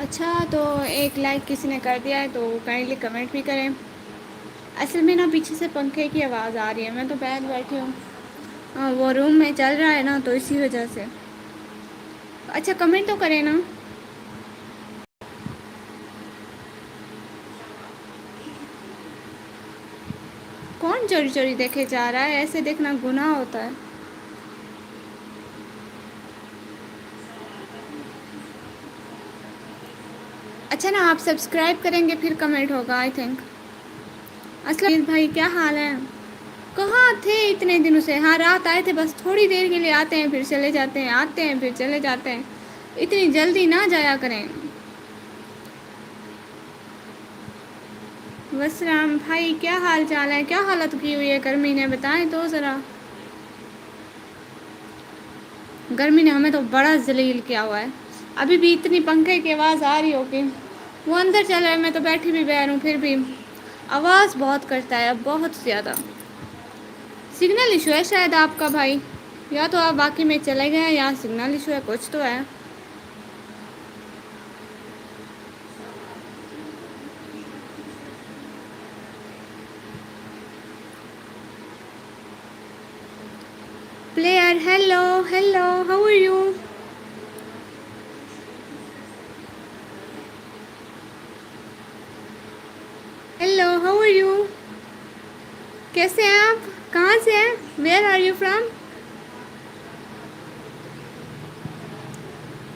اچھا تو ایک لائک کسی نے کر دیا ہے تو کائنڈلی کمنٹ بھی کریں. اصل میں نا پیچھے سے پنکھے کی آواز آ رہی ہے، میں تو باہر بیٹھی ہوں. ہاں وہ روم میں چل رہا ہے نا تو اسی وجہ سے. اچھا کمنٹ تو کریں نا. کون چوری چوری دیکھے جا رہا ہے؟ ایسے دیکھنا گناہ ہوتا ہے. اچھا نا آپ سبسکرائب کریں گے پھر کمنٹ ہوگا آئی تھنک. بھائی کیا حال ہے؟ کہاں تھے اتنے دنوں سے؟ ہاں رات آئے تھے بس تھوڑی دیر کے لیے آتے ہیں پھر چلے جاتے ہیں، آتے ہیں پھر چلے جاتے ہیں. اتنی جلدی نہ جایا کریں. وسلام بھائی کیا حال چال ہے؟ کیا حالت کی ہوئی ہے گرمی نے بتائیں تو ذرا. گرمی نے ہمیں تو بڑا ذلیل کیا ہوا ہے. ابھی بھی اتنی پنکھے کی آواز آ رہی ہوگی. وہ اندر چل رہا ہے، میں تو بیٹھی بھی بغیر ہوں پھر بھی آواز بہت کرتا ہے اب بہت زیادہ. سگنل ایشو ہے شاید آپ کا بھائی، یا تو آپ واقعی میں چلے گئے ہیں یا سگنل ایشو ہے، کچھ تو ہے. Player hello hello how are you? Hello how are you? کیسے ہیں آپ؟ کہاں سے ہیں؟ Where are you from?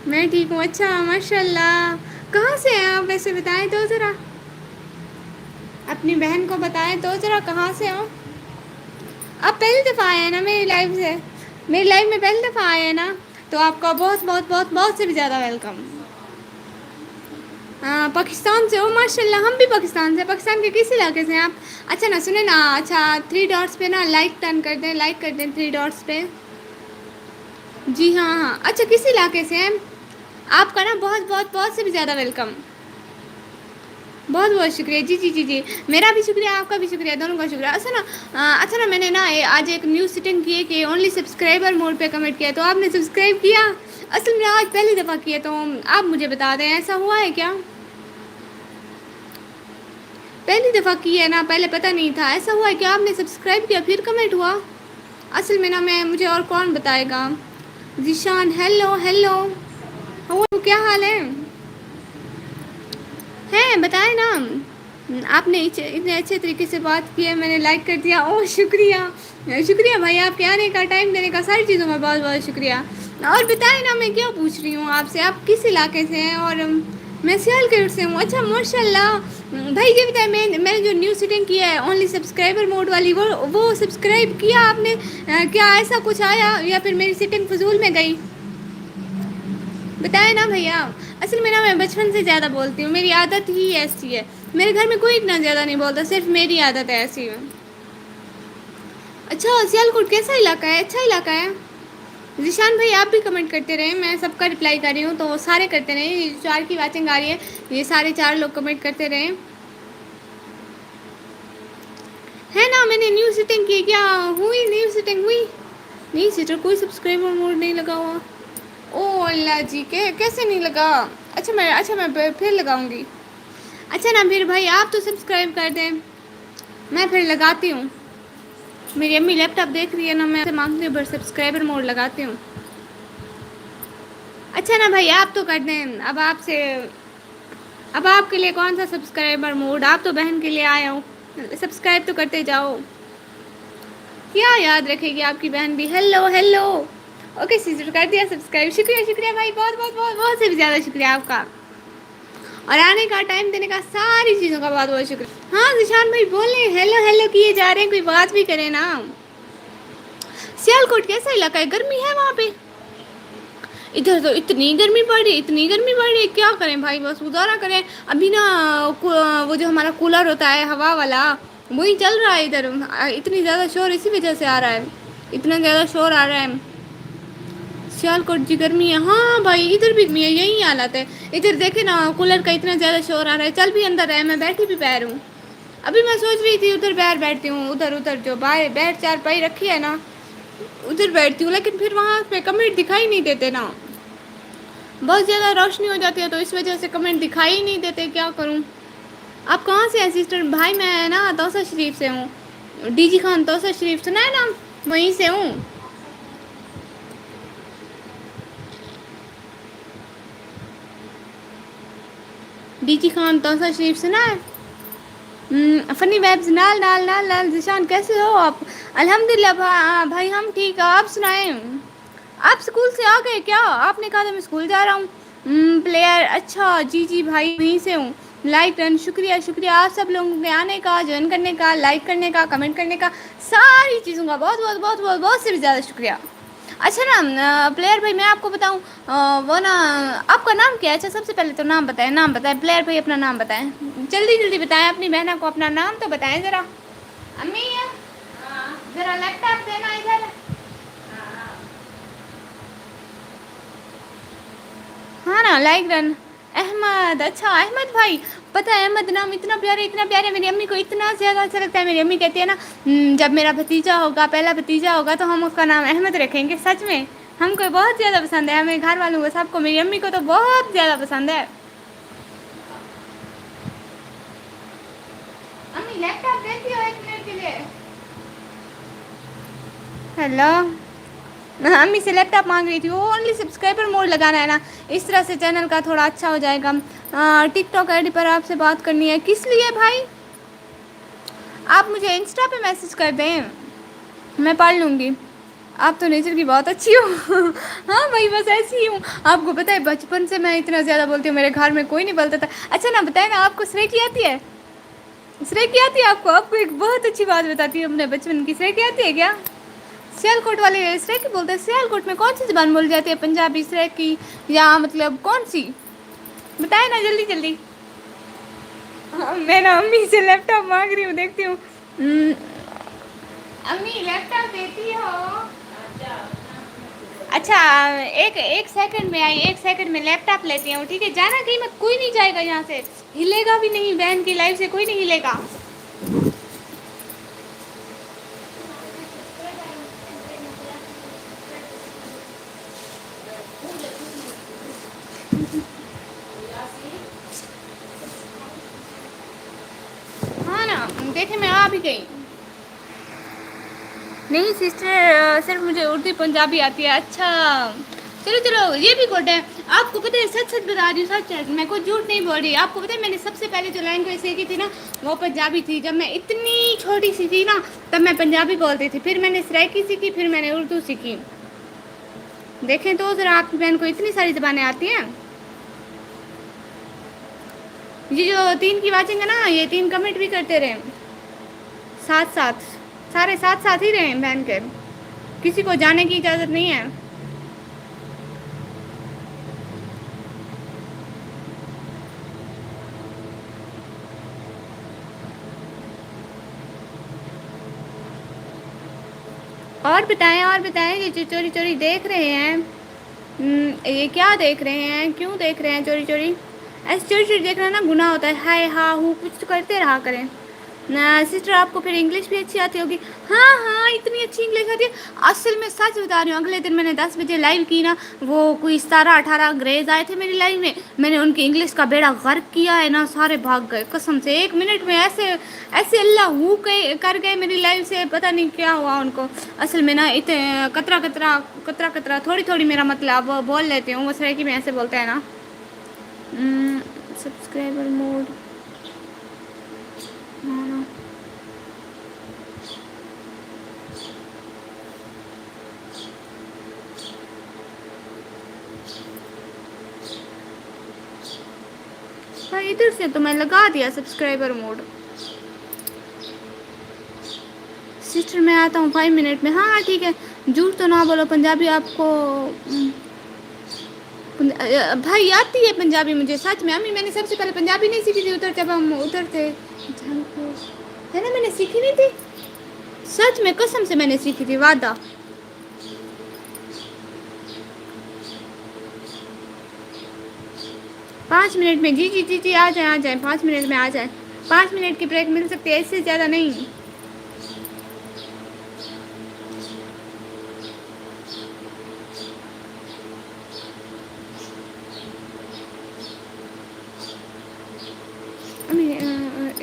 میں ٹھیک ہوں. اچھا ماشاء اللہ. کہاں سے ہیں آپ ویسے بتائیں تو ذرا. اپنی بہن کو بتائیں تو ذرا کہاں سے ہو. آپ پہلی دفعہ آئے ہیں نا میری لائف سے؟ میری لائف میں پہلی دفعہ آئے ہیں نا تو آپ کا بہت بہت بہت بہت سے بھی زیادہ ویلکم. ہاں پاکستان سے ہو؟ ماشاء اللہ ہم بھی پاکستان سے. پاکستان کے کس علاقے سے ہیں آپ؟ اچھا نا سنیں نا، اچھا تھری ڈاٹس پہ نا لائک ٹن کر دیں، لائک کر دیں تھری ڈاٹس پہ. جی ہاں ہاں. اچھا کس علاقے سے ہیں آپ کا نا بہت بہت بہت سے بھی زیادہ ویلکم. بہت بہت شکریہ. جی جی جی جی میرا بھی شکریہ آپ کا بھی شکریہ، دونوں کا شکریہ. اچھا نا اچھا نا میں نے نا آج ایک نیو سیٹنگ کی ہے کہ اونلی سبسکرائبر موڈ پہ کمنٹ کیا، تو آپ نے سبسکرائب کیا؟ اصل میں آج پہلی دفعہ کی ہے تو آپ مجھے بتا دیں ایسا ہوا ہے کیا؟ پہلی دفعہ کی ہے نا، پہلے پتہ نہیں تھا. ایسا ہوا ہے کہ آپ نے سبسکرائب کیا پھر کمنٹ ہوا؟ اصل میں نا میں مجھے اور کون بتائے گا. ذیشان ہیلو ہیلو کیا حال ہے؟ ہیں بتائیں نا. آپ نے اتنے اچھے طریقے سے بات کی ہے، میں نے لائک کر دیا. اوہ شکریہ شکریہ بھائی، آپ کے آنے کا ٹائم دینے کا ساری چیزوں کا بہت بہت شکریہ. اور بتائیں نا میں کیا پوچھ رہی ہوں آپ سے، آپ کس علاقے سے ہیں؟ اور میں سیال کوٹ سے ہوں. اچھا ماشاء اللہ. بھائی یہ بتائیں میں نے جو نیو سیٹنگ کی ہے اونلی سبسکرائبر موڈ والی، وہ سبسکرائب کیا آپ نے؟ کیا ایسا کچھ آیا یا پھر میری سیٹنگ فضول میں گئی؟ بتائیں نا بھیا. اصل میں نا میں بچپن سے زیادہ بولتی ہوں، میری عادت ہی ایسی ہے. میرے گھر میں کوئی اتنا زیادہ نہیں بولتا، صرف میری عادت ہے ایسی ہے. اچھا سیال کوٹ کیسا علاقہ ہے؟ اچھا علاقہ ہے. ذیشان بھائی آپ بھی کمنٹ کرتے رہے، میں سب کا رپلائی کر رہی ہوں تو سارے کرتے رہے. یہ 4 کی واچنگ آ رہی ہے، یہ سارے 4 لوگ کمنٹ کرتے رہے. ہے نا میں نے نیو سیٹنگ کی. کیا ہوئی نیو سیٹنگ ہوئی؟ نہیں سیٹر کوئی سبسکرائبر موڈ نہیں لگا ہوا. او اللہ جی کیسے نہیں لگا؟ اچھا میں پھر لگاؤں گی. اچھا نا پھر بھائی آپ تو سبسکرائب کر دیں، میں پھر لگاتی ہوں. میری امی لیپ ٹاپ دیکھ رہی ہے نا، میں مانگتی ہوں سبسکرائبر موڈ لگاتی ہوں. اچھا نا بھائی آپ تو کر دیں. اب آپ کے لیے کون سا سبسکرائبر موڈ، آپ تو بہن کے لیے آئے ہو. سبسکرائب تو کرتے جاؤ. کیا یاد رکھے گی آپ کی بہن بھی. ہیلو ہیلو اوکے سیسٹر کر دیا سبسکرائب. شکریہ شکریہ بھائی، بہت بہت بہت بہت سے بھی زیادہ شکریہ آپ کا. اور آنے کا ٹائم دینے کا ساری چیزوں کا بہت بہت شکریہ. ہاں ذیشان بھائی بولیں ہیلو ہیلو کیے جا رہے ہیں، کوئی بات بھی کرے نا. سیال کوٹ کیسا علاقہ ہے؟ گرمی ہے وہاں پہ؟ ادھر تو اتنی گرمی پڑ رہی اتنی گرمی پڑ رہی ہے، کیا کریں بھائی بس گزارا کریں. ابھی نا وہ جو ہمارا کولر ہوتا ہے ہوا والا وہی چل رہا ہے ادھر. اتنی زیادہ شور اسی وجہ سے آ رہا ہے، اتنا زیادہ شور آ رہا ہے. سیال کوٹ کی گرمی ہے. ہاں بھائی ادھر بھی یہی حالت ہے. ادھر دیکھے نا کولر کا اتنا زیادہ شور آ رہا ہے. چل بھی اندر ہے، میں بیٹھی بھی باہر ہوں. ابھی میں سوچ رہی تھی ادھر باہر بیٹھتی ہوں، ادھر جو بیٹھ 4 پائی رکھی ہے نا ادھر بیٹھتی ہوں، لیکن پھر وہاں پہ کمنٹ دکھائی نہیں دیتے نا. بہت زیادہ روشنی ہو جاتی ہے تو اس وجہ سے کمنٹ دکھائی ہی نہیں دیتے، کیا کروں؟ آپ کہاں سے ہیں سسٹر؟ بھائی میں نا توسہ شریف سے ہوں، ڈی جی خان توسہ شریف سنا ہے نام؟ وہیں سے ہوں۔ ڈی جی خان توسہ شریف سنا ہے؟ فنی ویبز نال نال نال نال ذیشان کیسے ہو آپ؟ الحمد للہ بھائی ہم ٹھیک ہے، آپ سنائیں؟ آپ اسکول سے آ گئے کیا؟ آپ نے کہا تھا میں اسکول جا رہا ہوں۔ پلیئر اچھا جی جی بھائی وہیں سے ہوں۔ لائک ڈن، شکریہ شکریہ آپ سب لوگوں کے آنے کا، جوائن کرنے کا، لائک کرنے کا، کمنٹ کرنے کا، ساری چیزوں کا بہت بہت بہت بہت بہت سے بھی زیادہ شکریہ۔ اچھا نا پلیئر بھائی میں آپ کو بتاؤں وہ نا آپ کا نام کیا ہے؟ اچھا سب سے پہلے تو نام بتائیں، نام بتائیں پلیئر بھائی، اپنا نام بتائیں جلدی جلدی بتائیں، اپنی بہنوں کو اپنا نام تو بتائیں ذرا۔ امی ہے ذرا لیپ ٹاپ دینا ادھر۔ ہاں نا لائک ڈن۔ احمد، اچھا احمد بھائی، پتہ ہے احمد نام اتنا پیارا میری امی کو اتنا زیادہ اچھا لگتا ہے، میری امی کہتی ہے نا جب میرا بھتیجا ہوگا، پہلا بھتیجا ہوگا تو ہم اس کا نام احمد رکھیں گے، سچ میں ہم کو بہت زیادہ پسند ہے، ہمیں گھر والوں کو سب کو، میری امی کو تو بہت زیادہ پسند ہے۔ امی لیپ ٹاپ دیتی ہو ایک منٹ کے لیے؟ ہیلو، امی سے لیپ ٹاپ مانگ رہی تھی، وہ اونلی سبسکرائبر موڈ لگانا ہے نا، اس طرح سے چینل کا تھوڑا اچھا ہو جائے گا۔ ٹک ٹاک آئی ڈی پر آپ سے بات کرنی ہے، کس لیے بھائی؟ آپ مجھے انسٹا پہ میسج کر دیں، میں پڑھ لوں گی۔ آپ تو نیچر کی بہت اچھی ہو۔ ہاں بھائی بس ایسی ہی ہوں، آپ کو پتہ ہے بچپن سے میں اتنا زیادہ بولتی ہوں، میرے گھر میں کوئی نہیں بولتا تھا۔ اچھا نا بتائیں نا آپ کو سریکی آتی ہے؟ سریکی آتی ہے آپ کو؟ آپ کو ایک بہت اچھی بات بتاتی ہوں اپنے بچپن کی، سریکی آتی ہے کیا؟ سیال کوٹ والے سریکی بولتے ہیں، سیال کوٹ میں کون سی زبان بولی جاتی ہے؟ پنجابی سریکی یا مطلب کون سی؟ بتائیں نا جلدی جلدی۔ میں نا امی سے لیپ ٹاپ مانگ رہی ہوں، دیکھتی ہوں۔ امی لیپ ٹاپ دیتی ہو؟ اچھا ایک سیکنڈ میں آئی، ایک سیکنڈ میں لیپ ٹاپ لیتی ہوں، ٹھیک ہے؟ جانا کہیں مت، کوئی نہیں جائے گا یہاں سے، ہلے گا بھی نہیں، بہن کی لائف سے کوئی نہیں ہلے گا۔ ہاں نا دیکھیں میں آ بھی گئی۔ نہیں سسٹر صرف مجھے اردو پنجابی آتی ہے۔ اچھا چلو چلو یہ بھی گڈ ہے۔ آپ کو پتہ ہے سچ سچ بتا رہی ہوں، سچ ہے، میں کوئی جھوٹ نہیں بول رہی۔ آپ کو پتہ ہے میں نے سب سے پہلے جو لینگویج سیکھی تھی نا وہ پنجابی تھی، جب میں اتنی چھوٹی سی تھی نا تب میں پنجابی بولتی تھی، پھر میں نے سریکی سیکھی، پھر میں نے اردو سیکھی۔ دیکھیں تو ذرا آپ کی بہن کو اتنی ساری زبانیں آتی ہیں۔ یہ جو 3 کی واچنگ ہے نا، یہ 3 کمنٹ بھی کرتے رہے ساتھ ساتھ، سارے ساتھ ساتھ ہی رہیں بہن کے، کسی کو جانے کی اجازت نہیں ہے۔ اور بتائیں یہ جو چوری چوری دیکھ رہے ہیں یہ کیا دیکھ رہے ہیں؟ کیوں دیکھ رہے ہیں چوری چوری؟ ایسے چوری چوری دیکھنا نا گناہ ہوتا ہے، ہائے ہاں ہوں کچھ تو کرتے رہا کریں۔ سسٹر آپ کو پھر انگلش بھی اچھی آتی ہوگی؟ ہاں ہاں اتنی اچھی انگلش آتی ہے، اصل میں سچ بتا رہی ہوں، اگلے دن میں نے 10 بجے لائیو کی نا، وہ کوئی 17-18 انگریز آئے تھے میری لائیو میں نے ان کی انگلش کا بیڑا غرق کیا ہے نا، سارے بھاگ گئے قسم سے، 1 منٹ میں ایسے ایسے اللہ ہو کر گئے میری لائف سے، پتہ نہیں کیا ہوا ان کو۔ اصل میں نا کترا کترا کترا کترا تھوڑی تھوڑی میرا مطلب بول لیتی ہوں، وہ سریکی میں ایسے بولتے ہیں نا۔ سبسکرائبر موڈ ہاں ادھر سے تو میں لگا دیا سبسکرائبر موڈ۔ سسٹر میں آتا ہوں 5 منٹ میں، ہاں ٹھیک ہے، جھوٹ تو نہ بولو، پنجابی آپ کو بھائی آتی ہے پنجابی مجھے سچ میں، امی میں نے سب سے پہلے پنجابی نہیں سیکھی تھی ادھر جب ہم ادھر تھے، ہے نا میں نے سیکھی نہیں تھی، سچ میں قسم سے میں نے سیکھی تھی، وعدہ۔ 5 منٹ میں، جی جی جی جی آ جائیں 5 منٹ میں آ جائیں، 5 منٹ کی بریک مل سکتی ہے، اس سے زیادہ نہیں۔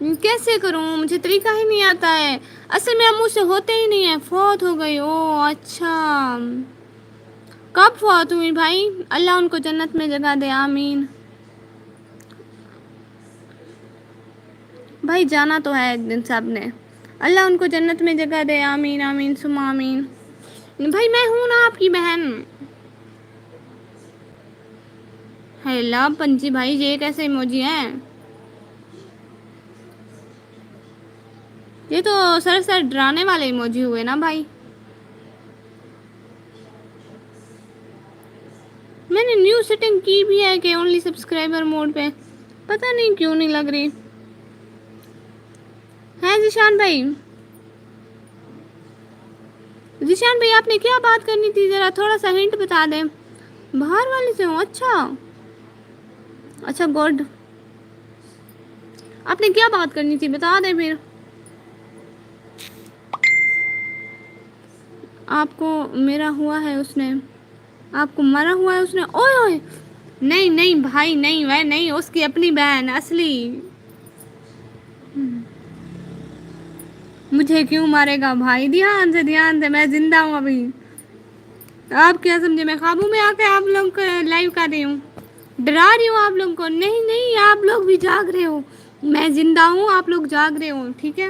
کیسے کروں؟ مجھے طریقہ ہی نہیں آتا ہے، اصل میرا منہ سے ہوتے ہی نہیں ہے۔ فوت ہو گئی؟ او اچھا، کب فوت ہوئی بھائی؟ اللہ ان کو جنت میں جگہ دے، آمین۔ بھائی جانا تو ہے ایک دن سب نے، اللہ ان کو جنت میں جگہ دے، آمین آمین ثم آمین۔ بھائی میں ہوں نا آپ کی بہن۔ ہیلا پنجی بھائی، یہ کیسے ایموجی ہیں؟ یہ تو سر ڈرانے والے ایموجی ہوئے نا بھائی۔ میں نے نیو سیٹنگ کی بھی ہے کہ اونلی سبسکرائبر موڈ پہ، پتہ نہیں کیوں نہیں لگ رہی ہے۔ ذیشان بھائی، ذیشان بھائی آپ نے کیا بات کرنی تھی؟ ذرا تھوڑا سا ہنٹ بتا دیں۔ باہر والے سے ہوں؟ اچھا اچھا گڈ، آپ نے کیا بات کرنی تھی بتا دیں پھر۔ آپ کو میرا ہوا ہے اس نے، آپ کو مرا ہوا ہے اس نے؟ اوئے اوئے، نہیں نہیں بھائی نہیں، وہ نہیں، اس کی اپنی بہن اصلی۔ مجھے کیوں مارے گا بھائی؟ دھیان سے میں زندہ ہوں ابھی۔ آپ کیا سمجھے میں خوابوں میں آ کے آپ لوگ کو لائیو کر رہی ہوں؟ ڈرا رہی ہوں آپ لوگوں کو؟ نہیں نہیں، آپ لوگ بھی جاگ رہے ہو، میں زندہ ہوں، آپ لوگ جاگ رہے ہو، ٹھیک ہے؟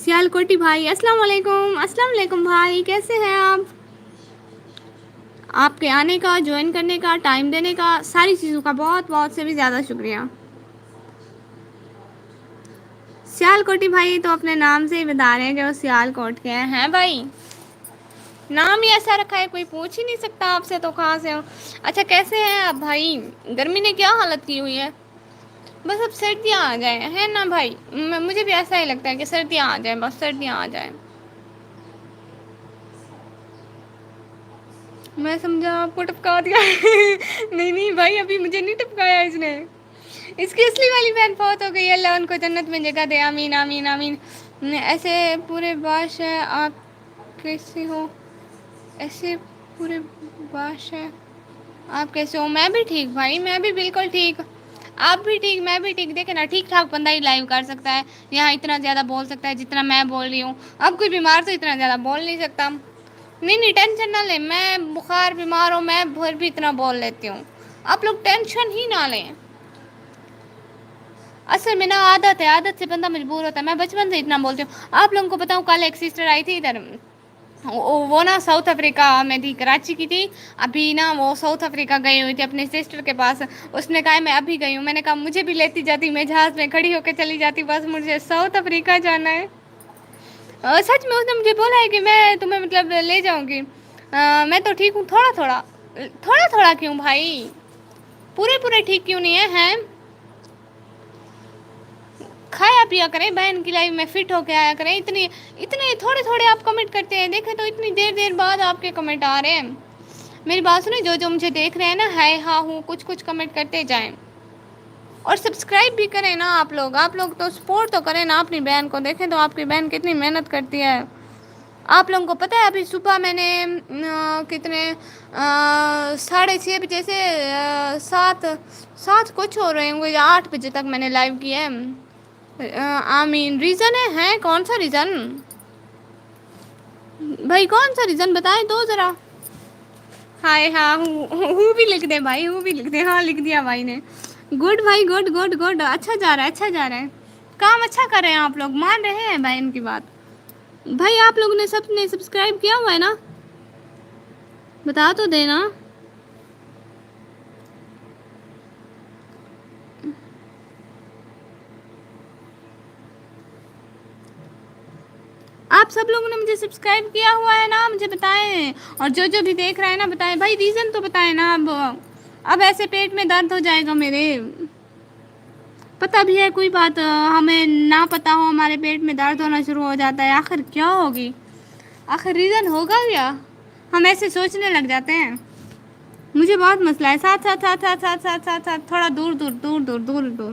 سیال کوٹی بھائی السلام علیکم، السلام علیکم بھائی، کیسے ہیں آپ؟ آپ کے آنے کا، جوائن کرنے کا، ٹائم دینے کا، ساری چیزوں کا بہت بہت سے بھی زیادہ شکریہ۔ سیال کوٹی بھائی تو اپنے نام سے ہی بتا رہے ہیں کہ وہ سیال کوٹ کے ہیں بھائی، نام ہی ایسا رکھا ہے، کوئی پوچھ ہی نہیں سکتا آپ سے تو کہاں سے ہو۔ اچھا کیسے ہیں آپ بھائی؟ گرمی نے کیا حالت کی ہوئی ہے؟ بس اب سردیاں آ جائیں ہے نا بھائی، مجھے بھی ایسا ہی لگتا ہے کہ سردیاں آ جائیں، بس سردیاں آ جائیں۔ میں سمجھا آپ کو ٹپکا دیا نہیں نہیں بھائی، ابھی مجھے نہیں ٹپکایا اس نے، اس کی اصلی والی بہن فوت ہو گئی، اللہ ان کو جنت میں جگہ دے، آمین آمین آمین۔ ایسے پورے باش ہے، آپ کیسے ہو؟ ایسے پورے باش ہے، آپ کیسے ہو؟ میں بھی ٹھیک بھائی، میں بھی بالکل ٹھیک، آپ بھی ٹھیک، میں بھی ٹھیک۔ دیکھیں نا، ٹھیک ٹھاک بندہ ہی لائیو کر سکتا ہے، یہاں اتنا زیادہ بول سکتا ہے جتنا میں بول رہی ہوں۔ اب کوئی بیمار تو اتنا زیادہ بول نہیں سکتا۔ نہیں نہیں ٹینشن نہ لیں، میں بخار بیمار ہوں، میں پھر بھی اتنا بول لیتی ہوں، آپ لوگ ٹینشن ہی نہ لیں۔ اصل میں نا عادت ہے، عادت سے بندہ مجبور ہوتا ہے، میں بچپن سے اتنا بولتی ہوں۔ آپ لوگوں کو بتاؤں، کل ایک سسٹر آئی تھی ادھر، وہ نا ساؤتھ افریقہ میں تھی، کراچی کی تھی، ابھی نا وہ ساؤتھ افریقہ گئی ہوئی تھی اپنے سسٹر کے پاس۔ اس نے کہا میں ابھی گئی ہوں، میں نے کہا مجھے بھی لیتی جاتی، میں جہاز میں کھڑی ہو کے چلی جاتی، بس مجھے ساؤتھ افریقہ جانا ہے۔ سچ میں اس نے مجھے بولا ہے کہ میں تمہیں مطلب لے جاؤں گی۔ میں تو ٹھیک ہوں، تھوڑا تھوڑا، تھوڑا تھوڑا کیوں بھائی؟ پورے پورے ٹھیک کیوں نہیں ہیں؟ کھایا پیا کریں، بہن کی لائف میں فٹ ہو کے آیا کریں، اتنے تھوڑے تھوڑے آپ کمنٹ کرتے ہیں، دیکھیں تو اتنی دیر دیر بعد آپ کے کمنٹ آ رہے ہیں۔ میری بات سنیں، جو جو مجھے دیکھ رہے ہیں نا، ہائے ہاں ہوں کچھ کچھ کمنٹ کرتے جائیں، اور سبسکرائب بھی کریں نا آپ لوگ تو سپورٹ تو کریں نا اپنی بہن کو، دیکھیں تو آپ کی بہن کتنی محنت کرتی ہے۔ آپ لوگوں کو پتہ ہے ابھی صبح میں نے کتنے 6:30 بجے سے 7 کچھ ہو رہے ہوں گے یا 8 بجے تک میں نے لائیو کیا ہے۔ آمین۔ ریزن ہے کون سا ریزن بھائی؟ کون سا ریزن بتائیں تو ذرا۔ ہائے ہاں ہوں بھی لکھ دیں بھائی، ہوں بھی لکھ دیں، ہاں لکھ دیا بھائی نے۔ گڈ بھائی، گڈ گڈ گڈ، اچھا جا رہا ہے، اچھا جا رہا ہے، کام اچھا کر رہے ہیں آپ لوگ، مان رہے ہیں بھائی ان کی بات۔ بھائی آپ لوگوں نے سب نے سبسکرائب کیا ہوا ہے نا؟ بتا تو دینا۔ آپ سب لوگوں نے مجھے سبسکرائب کیا ہوا ہے نا؟ مجھے بتائیں، اور جو جو بھی دیکھ رہا ہے نا بتائیں بھائی، ریزن تو بتائیں نا۔ اب ایسے پیٹ میں درد ہو جائے گا میرے، پتہ بھی ہے کوئی بات ہمیں نہ پتہ ہو، ہمارے پیٹ میں درد ہونا شروع ہو جاتا ہے، آخر کیا ہوگی؟ آخر ریزن ہوگا کیا؟ ہم ایسے سوچنے لگ جاتے ہیں۔ مجھے بہت مسئلہ ہے، ساتھ ساتھ ساتھ ساتھ ساتھ ساتھ ساتھ ساتھ، تھوڑا دور دور دور دور دور دور۔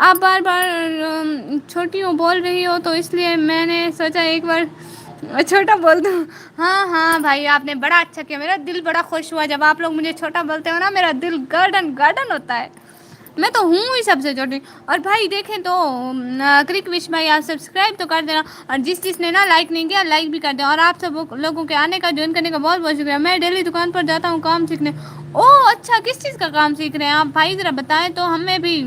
آپ بار بار چھوٹی ہوں بول رہی ہو تو اس لیے میں نے سوچا ایک بار چھوٹا بول دوں. ہاں ہاں بھائی آپ نے بڑا اچھا کیا, میرا دل بڑا خوش ہوا جب آپ لوگ مجھے چھوٹا بولتے ہو نا, میرا دل گارڈن گارڈن ہوتا ہے. میں تو ہوں ہی سب سے چھوٹی. اور بھائی دیکھیں تو کرک وش بھائی آپ سبسکرائب تو کر دینا, اور جس نے نا لائک نہیں کیا لائک بھی کر دیں. اور آپ سب لوگوں کے آنے کا جوائن کرنے کا بہت بہت شکریہ. میں ڈیلی دکان پر جاتا ہوں کام سیکھنے. اوہ اچھا کس چیز کا کام سیکھ رہے ہیں آپ بھائی, ذرا بتائیں تو ہمیں بھی.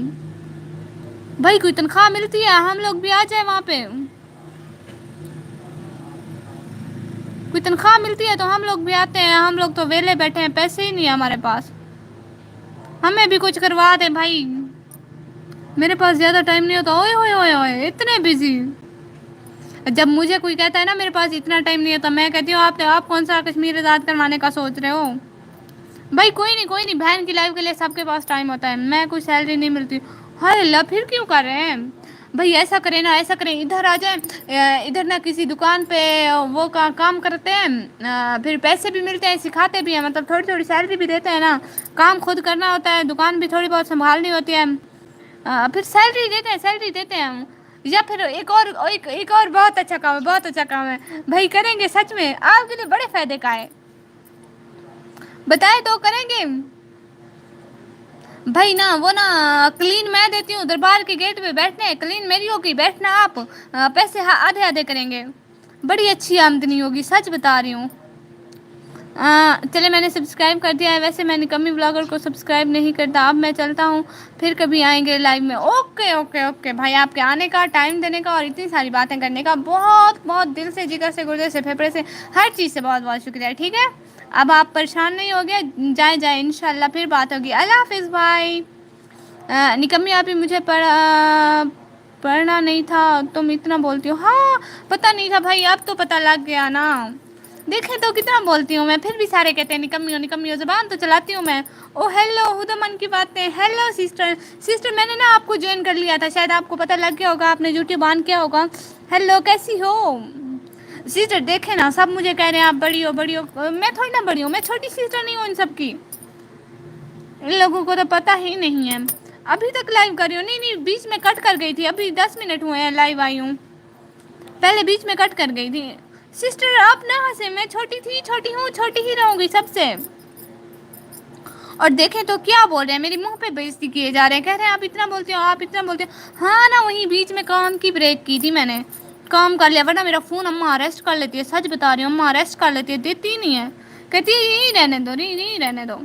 بھائی کوئی تنخواہ ملتی ہے, ہم لوگ بھی آ جائیں وہاں پہ. کوئی تنخواہ ملتی ہے تو ہم لوگ بھی آتے ہیں, ہم لوگ تو ویلے بیٹھے ہیں, پیسے ہی نہیں ہے ہمارے پاس. ہمیں بھی کچھ کروا دیں بھائی. میرے پاس زیادہ ٹائم نہیں ہوتا. اوئے ہوئے ہوئے ہوئے اتنے بزی. جب مجھے کوئی کہتا ہے نا میرے پاس اتنا ٹائم نہیں ہوتا, میں کہتی ہوں آپ کون سا کشمیر آزاد کروانے کا سوچ رہے ہو. بھائی کوئی نہیں کوئی نہیں, بہن کی لائف کے لیے سب کے پاس ٹائم ہوتا ہے. میں کوئی سیلری نہیں ملتی. ہائے اللہ پھر کیوں کر رہے ہیں بھائی, ایسا کریں نا ایسا کریں, ادھر آ جائیں. ادھر نہ کسی دکان پہ وہ کام کرتے ہیں, پھر پیسے بھی ملتے ہیں, سکھاتے بھی ہیں, مطلب تھوڑی تھوڑی سیلری بھی دیتے ہیں نا. کام خود کرنا ہوتا ہے, دکان بھی تھوڑی بہت سنبھالنی ہوتی ہے. پھر سیلری دیتے ہیں, سیلری دیتے ہیں ہم. یا پھر ایک اور بہت اچھا کام ہے, بہت اچھا کام ہے بھائی, کریں گے سچ میں آپ کے لیے بڑے فائدے کا ہے. بتائے تو کریں گے بھائی. نا وہ نا کلین میں دیتی ہوں, دربار کے گیٹ پہ بیٹھنے ہیں, کلین میری ہوگی, بیٹھنا آپ. پیسے آدھے آدھے کریں گے, بڑی اچھی آمدنی ہوگی سچ بتا رہی ہوں. چلے میں نے سبسکرائب کر دیا ہے. ویسے میں نکمی بلاگر کو سبسکرائب نہیں کرتا. اب میں چلتا ہوں, پھر کبھی آئیں گے لائیو میں. اوکے اوکے اوکے بھائی, آپ کے آنے کا, ٹائم دینے کا, اور اتنی ساری باتیں کرنے کا بہت بہت دل سے, جگر سے, گردے سے, پھیپڑے سے, ہر چیز سے بہت بہت شکریہ. ٹھیک ہے, اب آپ پریشان نہیں ہوگے, جائیں جائیں ان شاء اللہ پھر بات ہوگی. اللہ حافظ بھائی. نکمی آپی مجھے پڑھنا نہیں تھا تم اتنا بولتی ہو. ہاں پتا نہیں تھا بھائی, اب تو پتا لگ گیا نا. دیکھیں تو کتنا بولتی ہوں میں, پھر بھی سارے کہتے ہیں نکمی ہو نکمی ہو, زبان تو چلاتی ہوں میں. او ہیلو خدا من کی باتیں, ہیلو سسٹر میں نے نا آپ کو جوائن کر لیا تھا, شاید آپ کو پتا لگ گیا ہوگا, آپ نے یوٹیوب آن کیا ہوگا. ہیلو کیسی ہو سسٹر. دیکھیں نا سب مجھے کہہ رہے ہیں آپ بڑی ہو بڑی ہو, میں تھوڑی نا بڑی ہوں, میں چھوٹی سسٹر نہیں ہوں ان سب کی. ان لوگوں کو تو پتا ہی نہیں ہے. ابھی تک لائیو کر رہی ہوں, نہیں نہیں بیچ میں کٹ کر گئی تھی, ابھی 10 منٹ ہوئے ہیں لائیو آئی ہوں. پہلے بیچ میں کٹ کر گئی تھی. سسٹر آپ نہ ہنسے, میں چھوٹی تھی, چھوٹی ہوں, چھوٹی ہی رہوں گی سب سے. اور دیکھیں تو کیا بول رہے ہیں, میری منہ پہ بےعزتی کیے جا رہے ہیں, کہہ رہے ہیں آپ اتنا بولتے ہو, آپ اتنا بولتے ہو. ہاں نا وہیں بیچ میں کام کی بریک کی تھی میں نے, کام کر لیا, ورنہ میرا فون اما اریسٹ کر لیتی ہے. سچ بتا رہی ہوں, اما اریسٹ کر لیتی ہے, دیتی ہی نہیں ہے, کہتی ہے یہیں رہنے دو, یہیں رہنے دو.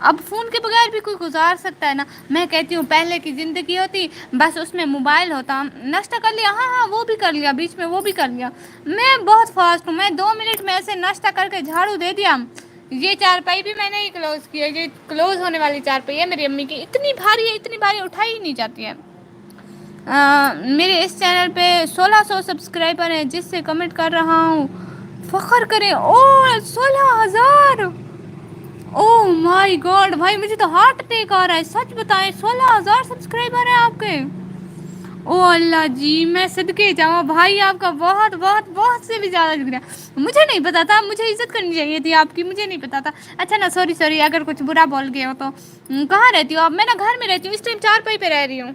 اب فون کے بغیر بھی کوئی گزار سکتا ہے نا. میں کہتی ہوں پہلے کی زندگی ہوتی, بس اس میں موبائل ہوتا, ناشتہ کر لیا, ہاں ہاں وہ بھی کر لیا, بیچ میں وہ بھی کر لیا. میں بہت فاسٹ ہوں, میں 2 منٹ میں ایسے ناشتہ کر کے جھاڑو دے دیا. یہ چارپائی بھی میں نے ہی کلوز کی ہے, یہ کلوز ہونے والی چارپائی ہے میری امی کی, اتنی بھاری ہے, اتنی بھاری, اٹھائی ہی نہیں جاتی ہے. میرے اس چینل پہ 1600 سبسکرائبر ہیں, جس سے کمنٹ کر رہا ہوں فخر کریں. اور 16,000, او مائی گاڈ بھائی, مجھے تو ہارٹ اٹیک آ رہا ہے. سچ بتائیں 16,000 سبسکرائبر ہیں آپ کے. او اللہ جی, میں صدقے جاؤں بھائی, آپ کا بہت بہت بہت سے بھی زیادہ شکریہ. مجھے نہیں پتا تھا, مجھے عزت کرنی چاہیے تھی آپ کی, مجھے نہیں پتا تھا. اچھا نا سوری اگر کچھ برا بول گئے ہو تو. کہاں رہتی ہوں آپ؟ میں نا گھر میں رہتی ہوں, اس ٹائم چارپائی پہ رہ رہی ہوں.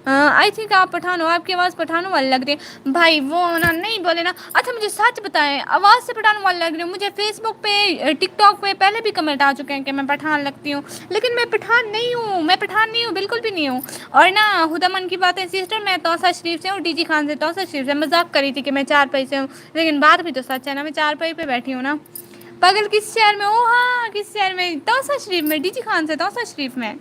آئی تھنک آپ پٹھان ہو, آپ کی آواز پٹھانوں والی لگ رہی ہے. بھائی وہ نا نہیں بولے نا. اچھا مجھے سچ بتائیں, آواز سے پٹھانوں والی لگ رہی ہوں. مجھے فیس بک پہ, ٹک ٹاک پہ پہلے بھی کمنٹ آ چکے ہیں کہ میں پٹھان لگتی ہوں, لیکن میں پٹھان نہیں ہوں, میں پٹھان نہیں ہوں, بالکل بھی نہیں ہوں. اور نا خدا من کی باتیں سسٹر, میں توسا شریف سے ہوں, ڈی جی خان سے, توسا شریف سے. مذاق کری تھی کہ میں چارپائی سے ہوں, لیکن بات بھی تو سچ ہے نا, میں چارپائی پہ بیٹھی ہوں نا. پاگل کس شہر میں؟ او ہاں کس شہر میں, توسا شریف میں, ڈی جی خان سے توسا شریف میں.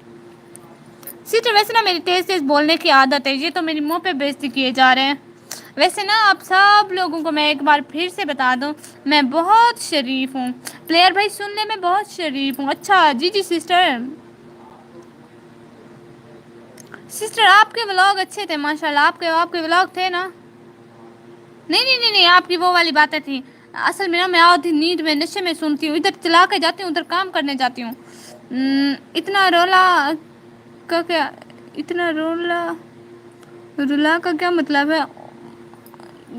سسٹر ویسے نا میری تیز تیز بولنے کی عادت ہے, یہ تو میری منہ پہ بےعزتی کیے جا رہے ہیں. ویسے نا آپ سب لوگوں کو میں ایک بار پھر سے بتا دوں, میں بہت شریف ہوں. پلیئر بھائی سننے میں بہت شریف ہوں. اچھا جی جی سسٹر. سسٹر آپ کے ولاگ اچھے تھے ماشاء اللہ, آپ کے ولاگ تھے نا. نہیں آپ کی وہ والی باتیں تھیں. اصل میں نا میں آدھی نیند میں نشے میں سنتی ہوں, ادھر چلا کے جاتی ہوں, ادھر کام کرنے جاتی ہوں. اتنا رولا کا کیا, اتنا رولا کا کیا مطلب ہے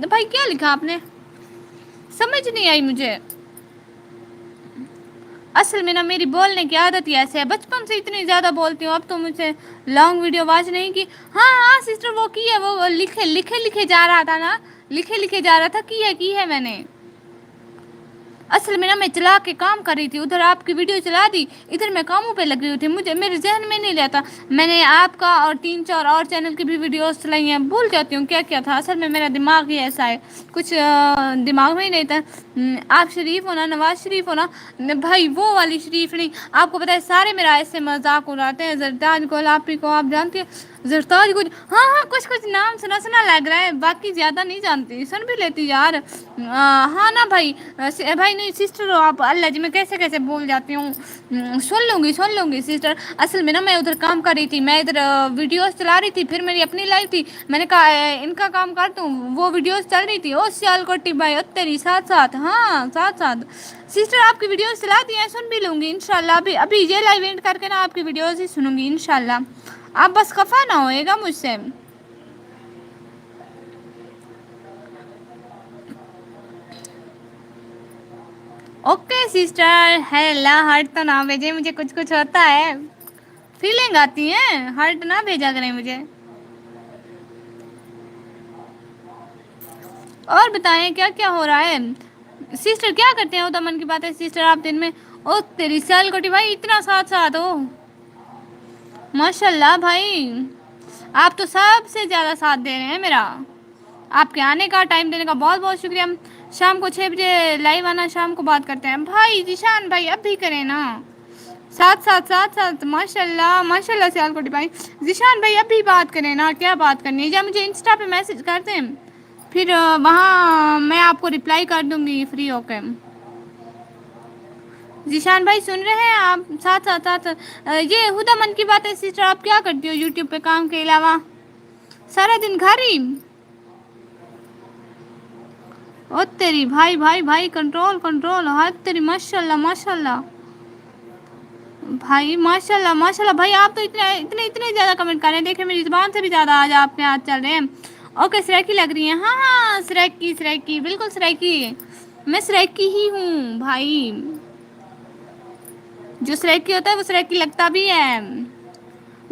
بھائی, کیا لکھا آپ نے؟ سمجھ نہیں آئی مجھے. اصل میں نا میری بولنے کی عادت ہی ایسے ہے، بچپن سے اتنی زیادہ بولتی ہوں، اب تو مجھے لانگ ویڈیو واچ نہیں کی۔ ہاں ہاں سسٹر وہ کی ہے، وہ لکھے جا رہا تھا نا، لکھے جا رہا تھا، کی ہے میں نے۔ اصل میں نا میں چلا کے کام کر رہی تھی، ادھر آپ کی ویڈیو چلا دی، ادھر میں کاموں پہ لگی ہوئی تھی، مجھے میرے ذہن میں نہیں رہتا۔ میں نے آپ کا اور 3-4 اور چینل کی بھی ویڈیوز چلائی ہیں، بھول جاتی ہوں کیا تھا، اصل میں میرا دماغ ہی ایسا ہے، کچھ دماغ میں ہی نہیں تھا۔ آپ شریف ہونا، نواز شریف ہونا، بھائی وہ والی شریف نہیں، آپ کو پتہ ہے سارے میرا ایسے مذاق اڑاتے ہیں، زرتاج گلابی کو آپ جانتی ہیں، زرتاج کچھ ہاں کچھ نام سنا لگ رہا ہے، باقی زیادہ نہیں جانتی، سن بھی لیتی یار۔ ہاں نا بھائی نہیں سسٹر ہو آپ، اللہ جی میں کیسے بول جاتی ہوں، سن لوں گی سسٹر۔ اصل میں نا میں ادھر کام کر رہی تھی، میں ادھر ویڈیوز چلا رہی تھی، پھر میری اپنی لائف تھی، میں نے کہا ان کا کام کر دوں، وہ ویڈیوز چل رہی تھی، او سیال کوٹی بھائی تیری ساتھ ہاں ساتھ سسٹر آپ کی ویڈیوز چلاتی ہیں، سن بھی لوں گی انشاءاللہ، ابھی یہ لائیو اینڈ کر کے نا آپ کی ویڈیوز ہی سنوں گی انشاءاللہ، آپ بس خفا نہ ہوئے گا مجھ سے۔ اوکے سسٹر، ہے اللہ ہرٹ تو نہ بھیجے، مجھے کچھ ہوتا ہے، فیلنگ آتی ہے، ہرٹ نہ بھیجا کریں مجھے۔ اور بتائیں کیا ہو رہا ہے سسٹر، کیا کرتے ہیں ادھر من کی بات ہے سسٹر آپ دن میں، او تیری سیل کوٹی بھائی اتنا ساتھ ہو، ماشاء اللہ بھائی آپ تو سب سے زیادہ ساتھ دے رہے ہیں میرا، آپ کے آنے کا، ٹائم دینے کا بہت بہت شکریہ۔ شام کو 6 بجے لائیو آنا، شام کو بات کرتے ہیں بھائی، ذیشان بھائی اب بھی کریں نا، ساتھ ماشاء اللہ سیال کوٹی بھائی، ذیشان بھائی اب بھی بات کریں نا، کیا بات کرنی ہے، یا مجھے انسٹا پہ میسج کر دیں، پھر وہاں میں آپ کو رپلائی کر دوں گی فری ہو کے۔ ذیشان بھائی سن رہے ہیں آپ، ساتھ یہ ہدا من کی بات ہے سسٹر، آپ کیا کرتی ہو یوٹیوب پہ کام کے علاوہ، سارا دن گھر ہی؟ او تیری بھائی کنٹرول، ہاں تیری ماشاء اللہ بھائی، ماشاء اللہ بھائی، آپ تو اتنے زیادہ کمنٹ کر رہے ہیں، دیکھیں میری زبان سے بھی زیادہ آج آپ کے ہاتھ چل رہے ہیں۔ اوکے سریکی لگ رہی ہیں، ہاں سریکی بالکل سریکی، میں سریکی ہی ہوں بھائی، جو سریکی ہوتا ہے وہ سریکی لگتا بھی ہے۔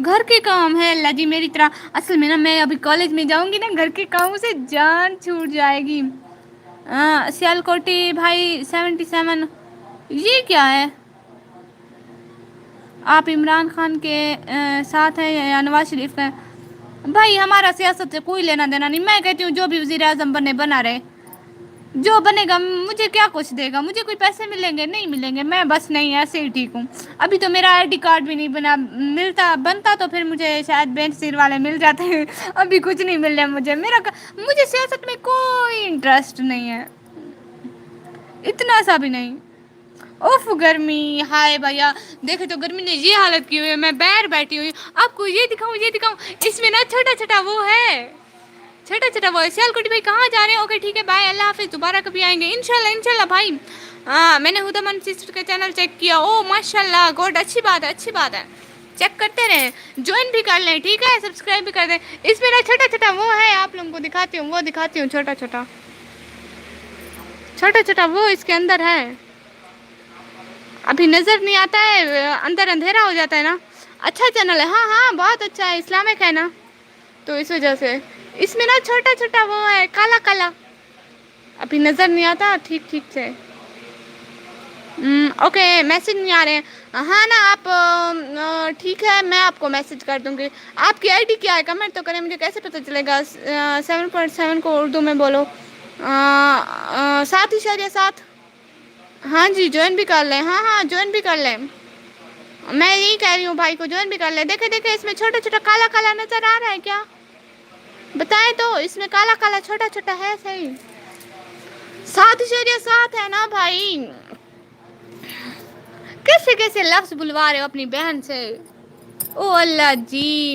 گھر کے کام ہے اللہ جی میری طرح، اصل میں نا میں ابھی کالج میں جاؤں گی نا، گھر کے کاموں سے جان چھوٹ جائے گی۔ سیال کوٹی بھائی 77، یہ کیا ہے؟ آپ عمران خان کے ساتھ ہیں یا نواز شریف کا؟ بھائی ہمارا سیاست سے کوئی لینا دینا نہیں، میں کہتی ہوں جو بھی وزیر اعظم بنا رہے، جو بنے گا مجھے کیا کچھ دے گا، مجھے کوئی پیسے ملیں گے نہیں ملیں گے، میں بس نہیں ایسے ہی ٹھیک ہوں۔ ابھی تو میرا آئی ڈی کارڈ بھی نہیں بنتا تو پھر مجھے شاید بینچ سیر والے مل جاتے ہیں، ابھی کچھ نہیں مل رہا مجھے سیاست میں کوئی انٹرسٹ نہیں ہے، اتنا سا بھی نہیں۔ اوف گرمی، ہائے بھیا دیکھے تو گرمی نے یہ حالت کی ہوئی ہے، میں باہر بیٹھی ہوئی ہوں، آپ کو یہ دکھاؤں، اس میں نا چھوٹا وہ ہے، وہ ہے۔ سیال کوٹی بھائی کہاں جا رہے ہیں؟ اوکے ٹھیک ہے بائے، اللہ حافظ، دوبارہ کبھی آئیں گے انشاءاللہ بھائی۔ میں نے ہدا من سسٹر کا چینل چیک کیا، او ماشاءاللہ گوڈ، اچھی بات ہے، چیک کرتے رہیں، جوائن بھی کر لیں ٹھیک ہے، سبسکرائب بھی کر دیں، اس میں نا چھوٹا وہ ہے، آپ لوگوں کو دکھاتی ہوں چھوٹا وہ اس کے اندر ہے، ابھی نظر نہیں آتا ہے، اندر اندھیرا ہو جاتا ہے نا، اچھا چینل ہے، ہاں بہت اچھا ہے، اسلامک ہے نا، تو اس وجہ سے اس میں نا چھوٹا وہ ہے، کالا، ابھی نظر نہیں آتا ٹھیک سے، اوکے میسج نہیں آ رہے ہیں، ہاں نا آپ ٹھیک ہے، میں آپ کو میسج کر دوں گی، آپ کی آئی ڈی کیا ہے کمنٹ تو کریں، مجھے کیسے پتہ چلے گا، 7.7 کو اردو میں بولو، 7.7، ہاں جی جوائن بھی کر لیں، ہاں جوائن بھی کر لیں، میں یہی کہہ رہی ہوں بھائی کو جوائن بھی کر لیں، دیکھیں اس میں چھوٹا کالا نظر آ رہا ہے کیا، بتائیں تو، اس میں کالا چھوٹا ہے صحیح، 7.7 ہے نا بھائی، کیسے لفظ بلوا رہے ہو اپنی بہن سے، او اللہ جی،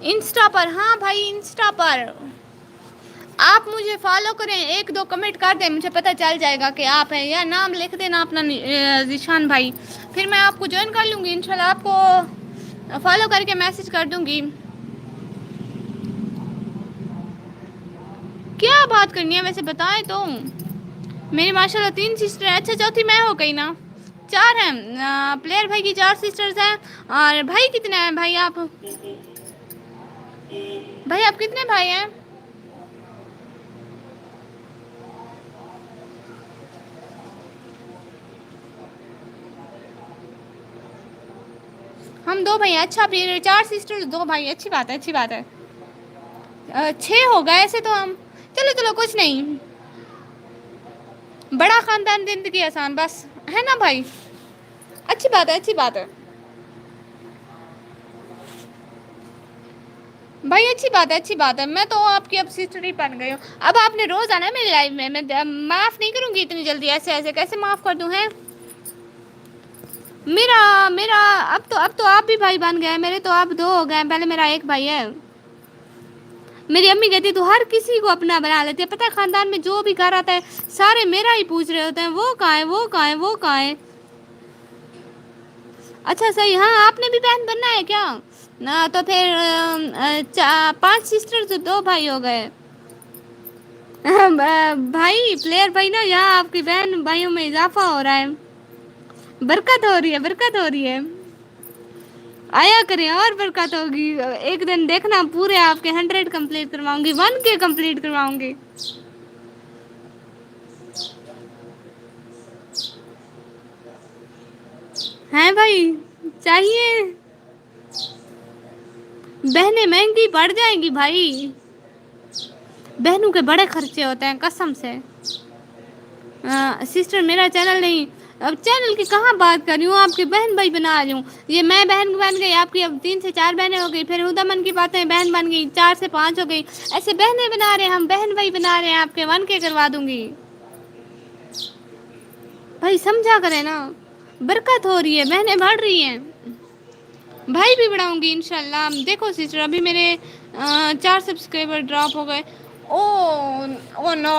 انسٹا پر، ہاں بھائی انسٹا پر آپ مجھے فالو کریں، 1-2 کمنٹ کر دیں، مجھے پتہ چل جائے گا کہ آپ ہیں، یا نام لکھ دینا اپنا ذیشان بھائی، پھر میں آپ کو جوائن کر لوں گی انشاءاللہ، آپ کو فالو کر کے میسج کر دوں گی، کیا بات کرنی ہے ویسے بتائیں تو، میری ماشاءاللہ 3 سسٹر ہیں، اچھا چوتھی میں ہو گئی نا، 4 ہیں پلیئر بھائی کی 4 سسٹرز ہیں. اور بھائی کتنے ہیں بھائی آپ کتنے بھائی ہیں؟ ہم 2 بھائی ہیں. اچھا پھر 4 سسٹر 2 بھائی. اچھی بات ہے اچھی بات ہے. 6 ہو گئے ایسے تو ہم. چلو کچھ نہیں. بڑا خاندان زندگی آسان بس ہے نا بھائی. اچھی بات ہے اچھی بات ہے بھائی. اچھی بات ہے اچھی بات ہے. میں تو آپ کی اب سسٹر ہی بن گئی ہوں. اب آپ نے روز آنا ہے میری لائف میں معاف نہیں کروں گی اتنی جلدی. ایسے کیسے معاف کر دوں ہیں. میرا اب تو آپ بھی بھائی بن گئے. میرے تو آپ 2 ہو گئے. پہلے میرا ایک بھائی ہے. میری امی کہتی تو ہر کسی کو اپنا بنا لیتی ہے. پتہ ہے خاندان میں جو بھی گھر آتا ہے سارے میرا ہی پوچھ رہے ہوتے ہیں وہ کہاں ہے وہ کہاں ہے وہ کہاں ہے. اچھا صحیح. ہاں آپ نے بھی بہن بننا ہے کیا؟ تو پھر 5 سسٹر تو 2 بھائی ہو گئے. بھائی پلیئر بھائی نا یہاں آپ کی بہن بھائیوں میں اضافہ ہو رہا ہے. برکت ہو رہی ہے برکت ہو رہی ہے. آیا کریں اور برکت ہوگی. ایک دن دیکھنا پورے آپ کے 100 کمپلیٹ کرواؤں گی. 1K کمپلیٹ کرواؤں گی. ہیں بھائی چاہیے. بہنیں مہنگی پڑ جائیں گی بھائی. بہنوں کے بڑے خرچے ہوتے ہیں قسم سے. سسٹر میرا چینل نہیں. اب چینل کی کہاں بات کر رہی ہوں. آپ کے بہن بھائی بنا رہی ہوں. یہ میں بہن بن گئی. آپ کی اب 3 سے 4 بہنیں ہو گئی. پھر ہدامن کی باتیں بہن بن گئی 4 سے 5 ہو گئی. ایسے بہنیں بنا رہے ہیں ہم بہن بھائی بنا رہے ہیں. آپ کے 1K کروا دوں گی. بھائی سمجھا کرے نا. برکت ہو رہی ہے بہنیں بڑھ رہی ہیں. بھائی بھی بڑھاؤں گی انشاء اللہ. دیکھو سسٹر ابھی میرے 4 سبسکرائبر ڈراپ ہو گئے. او نو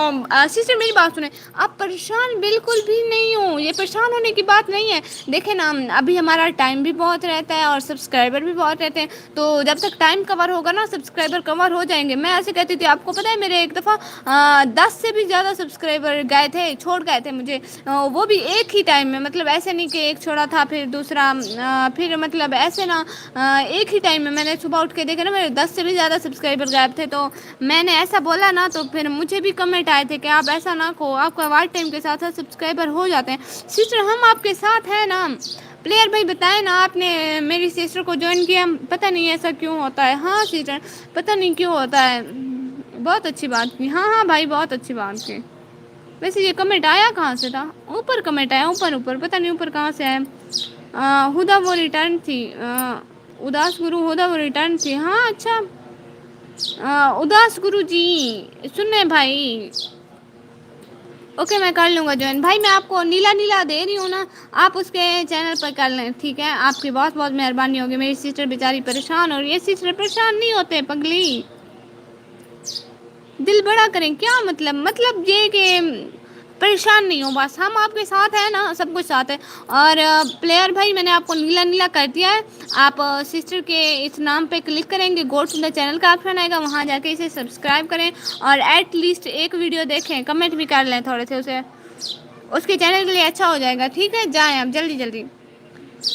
سسٹر میری بات سنیں. آپ پریشان بالکل بھی نہیں ہوں. یہ پریشان ہونے کی بات نہیں ہے. دیکھیں نا ابھی ہمارا ٹائم بھی بہت رہتا ہے اور سبسکرائبر بھی بہت رہتے ہیں. تو جب تک ٹائم کور ہوگا نا سبسکرائبر کور ہو جائیں گے. میں ایسے کہتی تھی آپ کو پتہ ہے میرے ایک دفعہ 10 سے بھی زیادہ سبسکرائبر گئے تھے چھوڑ گئے تھے مجھے. وہ بھی ایک ہی ٹائم میں. مطلب ایسے نہیں کہ ایک چھوڑا تھا پھر دوسرا پھر مطلب ایسے نا ایک ہی ٹائم میں نے صبح اٹھ کے دیکھا نا میرے 10 سے بھی زیادہ سبسکرائبر غائب تھے. تو میں نے ایسا بولا نا تو پھر مجھے بھی کمنٹ آئے تھے کہ آپ ایسا نہ کہو. آپ کا وار ٹائم کے ساتھ ساتھ سبسکرائبر ہو جاتے ہیں. سسٹر ہم آپ کے ساتھ ہیں نا. پلیئر بھائی بتائیں نا آپ نے میری سسٹر کو جوائن کیا. پتہ نہیں ایسا کیوں ہوتا ہے. ہاں سسٹر پتہ نہیں کیوں ہوتا ہے. بہت اچھی بات کی. ہاں بھائی بہت اچھی بات کی. ویسے یہ کمنٹ آیا کہاں سے تھا. اوپر کمنٹ آیا اوپر پتہ نہیں اوپر کہاں سے آیا. ہدا وہ ریٹرن تھی. اداس گرو ہودا وہ ریٹرن تھی. ہاں اچھا اداس گرو جی سنیں بھائی. اوکے میں کر لوں گا جوائن. بھائی میں آپ کو نیلا دے رہی ہوں نا. آپ اس کے چینل پر کر لیں ٹھیک ہے. آپ کی بہت بہت مہربانی ہوگی. میری سسٹر بیچاری پریشان ہو رہی ہے. سسٹر پریشان نہیں ہوتے پگلی. دل بڑا کریں کیا مطلب یہ کہ پریشان نہیں ہو بس. ہم آپ کے ساتھ ہیں نا سب کچھ ساتھ ہے. اور پلیئر بھائی میں نے آپ کو نیلا کر دیا ہے. آپ سسٹر کے اس نام پہ کلک کریں گے. گو ٹو دا چینل کا آپشن آئے گا. وہاں جا کے اسے سبسکرائب کریں اور ایٹ لیسٹ ایک ویڈیو دیکھیں. کمنٹ بھی کر لیں تھوڑے سے اسے. اس کے چینل کے لیے اچھا ہو جائے گا. ٹھیک ہے جائیں آپ جلدی جلدی.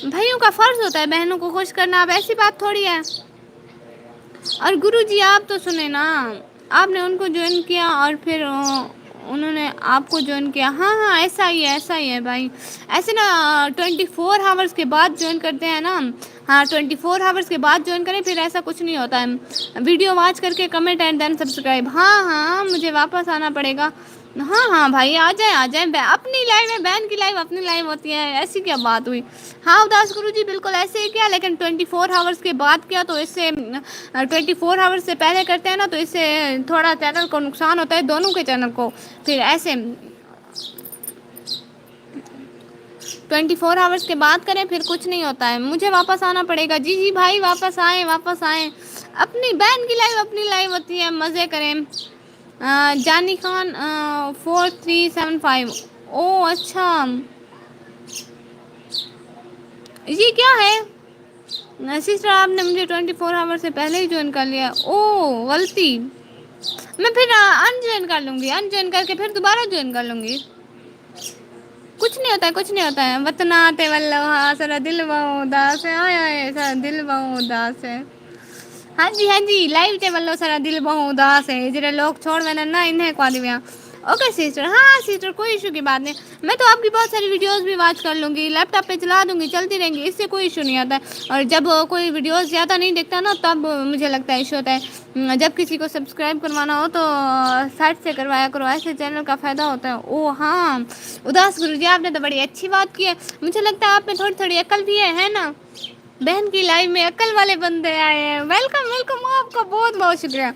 بھائیوں کا فرض ہوتا ہے بہنوں کو خوش کرنا. اب ایسی بات تھوڑی ہے. اور گرو جی آپ تو سنیں نا. آپ نے ان کو جوائن کیا اور پھر انہوں نے آپ کو جوائن کیا. ہاں ایسا ہی ہے بھائی. ایسے نا 24 ہاورس کے بعد جوائن کرتے ہیں نا. ہاں 24 ہاورس کے بعد جوائن کریں پھر ایسا کچھ نہیں ہوتا ہے. ویڈیو واچ کر کے کمنٹ اینڈ دین سبسکرائب. ہاں مجھے واپس آنا پڑے گا. ہاں بھائی آ جائیں اپنی لائف ہے. بہن کی لائف اپنی لائف ہوتی ہے. ایسی کیا بات ہوئی. ہاں اداس گرو جی بالکل ایسے ہی کیا لیکن 24 ہاورس کے بعد کیا. تو اس سے 24 ہاورس سے پہلے کرتے ہیں نا تو اس سے تھوڑا چینل کو نقصان ہوتا ہے. دونوں کے چینل کو. پھر ایسے 24 ہاورس کے بعد کریں پھر کچھ نہیں ہوتا ہے. مجھے واپس آنا پڑے گا. جی بھائی واپس آئیں. اپنی بہن کی لائف اپنی لائف ہوتی ہے. مزے کریں. جانی خان 4375. او اچھا یہ کیا ہے سسٹر. آپ نے مجھے 24 آور سے پہلے ہی جوائن کر لیا. او غلطی. میں پھر ان جوائن کر لوں گی. ان جوائن کر کے پھر دوبارہ جوائن کر لوں گی. کچھ نہیں ہوتا ہے، کچھ نہیں ہوتا ہے. وطناتے واللہ سارا دل بہو اداس ہے، آئے آئے سارا دل بہو اداس ہے. ہاں جی ہاں جی لائو تے ولو سارا دل بہت اداس ہے. جڑے لوگ چھوڑ دینا نا انہیں کو دیا. اوکے سسٹر، ہاں سسٹر کوئی ایشو کی بات نہیں. میں تو آپ کی بہت ساری ویڈیوز بھی واچ کر لوں گی، لیپ ٹاپ پہ چلا دوں گی، چلتی رہیں گی، اس سے کوئی ایشو نہیں آتا ہے. اور جب کوئی ویڈیوز زیادہ نہیں دیکھتا نا تب مجھے لگتا ہے ایشو ہوتا ہے. جب کسی کو سبسکرائب کروانا ہو تو سائٹ سے کروایا کرو، ایسے چینل کا فائدہ ہوتا ہے. او ہاں اداس گرو جی آپ نے تو بڑی اچھی بات کی ہے. مجھے لگتا ہے آپ میں تھوڑی تھوڑی عقل بھی ہے نا. بہن کی لائف میں عقل والے بندے آئے ہیں. ویلکم ویلکم، آپ کا بہت بہت شکریہ.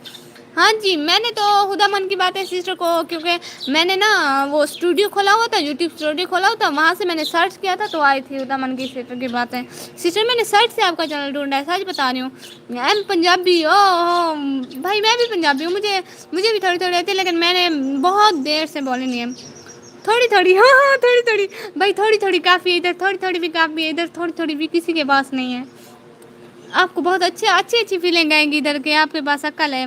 ہاں جی میں نے تو خدا من کی بات ہے سسٹر کو، کیونکہ میں نے نا وہ اسٹوڈیو کھولا ہوا تھا، یوٹیوب اسٹوڈیو کھولا ہوا تھا، وہاں سے میں نے سرچ کیا تھا تو آئی تھی خدا من کی سسٹر کی باتیں. سسٹر میں نے سرچ سے آپ کا چینل ڈھونڈا ہے، سچ بتا رہی ہوں. ایم پنجابی او ہو بھائی میں بھی پنجابی ہوں، مجھے بھی تھوڑی تھوڑی آتی ہے، لیکن میں نے بہت دیر سے بولی نہیں ہے. تھوڑی تھوڑی ہاں ہاں تھوڑی تھوڑی بھائی، تھوڑی تھوڑی کافی ہے ادھر، تھوڑی تھوڑی بھی کافی ہے ادھر، تھوڑی تھوڑی بھی کسی کے پاس نہیں ہے. آپ کو بہت اچھی اچھی فیلنگ آئیں گی ادھر کے، آپ کے پاس عقل ہے.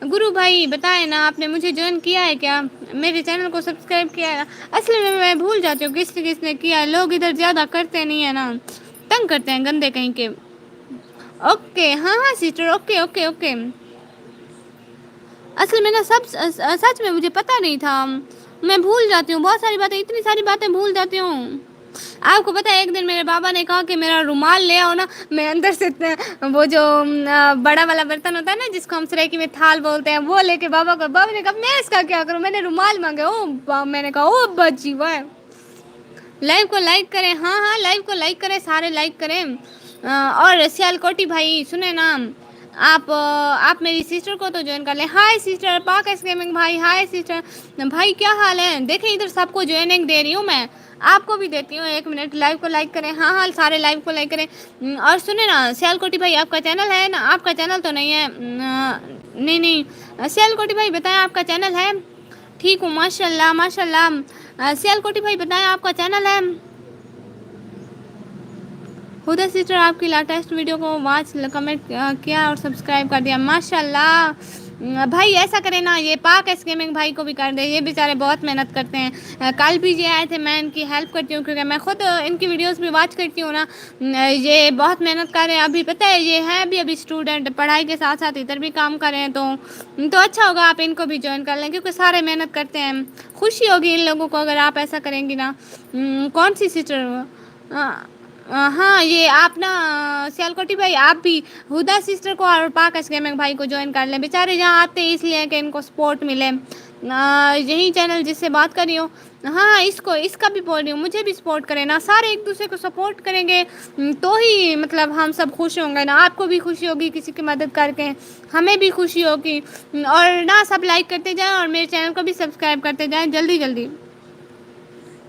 گرو بھائی بتائیں نا آپ نے مجھے جوائن کیا ہے کیا، میرے چینل کو سبسکرائب کیا ہے. اصل میں بھول جاتی ہوں کس نے کیا ہے. لوگ ادھر زیادہ کرتے نہیں ہے نا، تنگ کرتے ہیں گندے کہیں کے. اوکے ہاں ہاں سسٹر اوکے اوکے اوکے. اصل میں نا سب سچ میں مجھے پتا نہیں تھا. میں بھول جاتی ہوں بہت ساری باتیں، اتنی ساری باتیں بھول جاتی ہوں. آپ کو پتا ہے ایک دن میرے بابا نے کہا کہ میرا رومال لے آؤ نا. میں اندر سے وہ جو بڑا والا برتن ہوتا ہے نا جس کو ہم سریکی میں تھال بولتے ہیں، وہ لے کے بابا نے کہا میں اس کا کیا کروں. میں نے رومال مانگا، میں نے کہا او بچی واہ. لائو کو لائک کریں، ہاں ہاں لائو کو لائک کریں، سارے لائک کریں. اور سیال کوٹی بھائی سنیں نا، آپ میری سسٹر کو تو جوائن کر لیں. ہائے سسٹر پاکس گیمنگ بھائی، ہائے سسٹر بھائی کیا حال ہے. دیکھیں ادھر سب کو جوائننگ دے رہی ہوں میں، آپ کو بھی دیتی ہوں. ایک منٹ لائو کو لائک کریں، ہاں ہاں سارے لائو کو لائک کریں. اور سنیں نا سیال کوٹی بھائی آپ کا چینل ہے نا، آپ کا چینل تو نہیں ہے. نہیں نہیں سیال کوٹی بھائی بتائیں آپ کا چینل ہے. ٹھیک ہوں ماشاء اللہ ماشاء اللہ. سیال کوٹی بھائی بتائیں آپ کا چینل ہے. خدا سسٹر آپ کی لیٹسٹ ویڈیو کو واچ کمنٹ کیا اور سبسکرائب کر دیا ماشاء اللہ. بھائی ایسا کرے نا یہ پاک ایس گیمنگ بھائی کو بھی کر دے، یہ بیچارے بہت محنت کرتے ہیں. کل بھی یہ آئے تھے، میں ان کی ہیلپ کرتی ہوں کیونکہ میں خود ان کی ویڈیوز بھی واچ کرتی ہوں نا. یہ بہت محنت کر رہے ہیں. ابھی پتہ ہے یہ ہے ابھی اسٹوڈنٹ، پڑھائی کے ساتھ ساتھ ادھر بھی کام کر رہے ہیں. تو اچھا ہوگا آپ ان کو بھی جوائن کر لیں کیونکہ سارے محنت کرتے ہیں. خوشی ہوگی ان لوگوں کو اگر آپ ایسا کریں گی نا. کون سی سسٹر ہاں یہ آپ نا سیال کوٹی بھائی آپ بھی ہدا سسٹر کو اور پاکس گیمنگ بھائی کو جوائن کر لیں. بیچارے جہاں آتے ہیں اس لیے کہ ان کو سپورٹ ملے. یہی چینل جس سے بات کر رہی ہوں. ہاں اس کا بھی بول رہی ہوں مجھے بھی سپورٹ کریں نا. سارے ایک دوسرے کو سپورٹ کریں گے تو ہی مطلب ہم سب خوش ہوں گے نا. آپ کو بھی خوشی ہوگی کسی کی مدد کر کے، ہمیں بھی خوشی ہوگی. اور نہ سب لائک کرتے جائیں اور میرے چینل کو بھی سبسکرائب کرتے جائیں جلدی جلدی.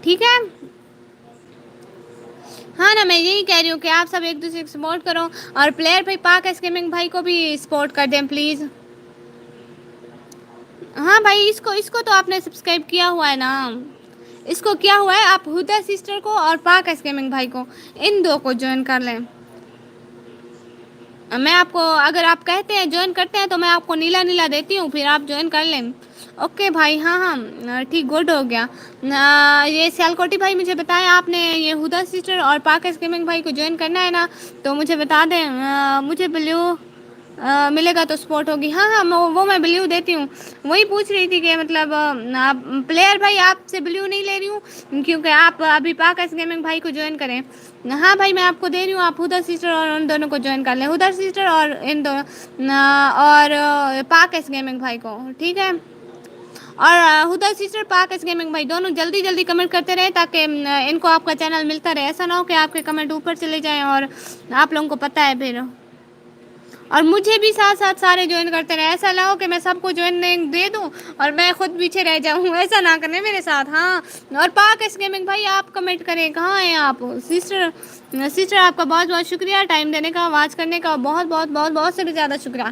ٹھیک ہے ہاں نا میں یہی کہہ رہی ہوں کہ آپ سب ایک دوسرے کو سپورٹ کرو. اور پلیئر بھائی پاک ایس گیمنگ بھائی کو بھی سپورٹ کر دیں پلیز. ہاں بھائی اس کو تو آپ نے سبسکرائب کیا ہوا ہے نا. اس کو کیا ہوا ہے آپ ہدا سسٹر کو اور پاک ایس گیمنگ بھائی کو ان دو کو جوائن کر لیں. میں آپ کو اگر آپ کہتے ہیں جوائن کرتے ہیں تو میں آپ کو نیلا نیلا دیتی ہوں پھر آپ جوائن کر لیں. اوکے بھائی ہاں ہاں ٹھیک گڈ ہو گیا. یہ سیال کوٹی بھائی مجھے بتایا آپ نے یہ ہدا سسٹر اور پاکس گیمنگ بھائی کو جوائن کرنا ہے نا تو مجھے بتا دیں. مجھے بلیو ملے گا تو سپورٹ ہوگی. ہاں ہاں وہ میں بلیو دیتی ہوں. وہی پوچھ رہی تھی کہ مطلب پلیئر بھائی آپ سے بلیو نہیں لے رہی ہوں کیونکہ آپ ابھی پاکس گیمنگ بھائی کو جوائن کریں. ہاں بھائی میں آپ کو دے رہی ہوں آپ ہدا سسٹر اور ان دونوں کو جوائن کر لیں. ہدا سسٹر اور ان دونوں اور پاک ایس گیمنگ بھائی کو ٹھیک ہے. اور ہدا سسٹر پاکس گیمنگ بھائی دونوں جلدی جلدی کمنٹ کرتے رہے تاکہ ان کو آپ کا چینل ملتا رہے. ایسا نہ ہو کہ آپ کے کمنٹ اوپر چلے جائیں اور آپ لوگوں کو پتہ ہے پھر. اور مجھے بھی ساتھ ساتھ سارے جوائن کرتے رہے. ایسا نہ ہو کہ میں سب کو جوائن دے دوں اور میں خود پیچھے رہ جاؤں. ایسا نہ کریں میرے ساتھ. ہاں اور پاکس گیمنگ بھائی آپ کمنٹ کریں کہاں ہیں آپ سسٹر آپ کا بہت بہت شکریہ ٹائم دینے کا واچ کرنے کا بہت بہت بہت بہت سے بھی زیادہ شکریہ.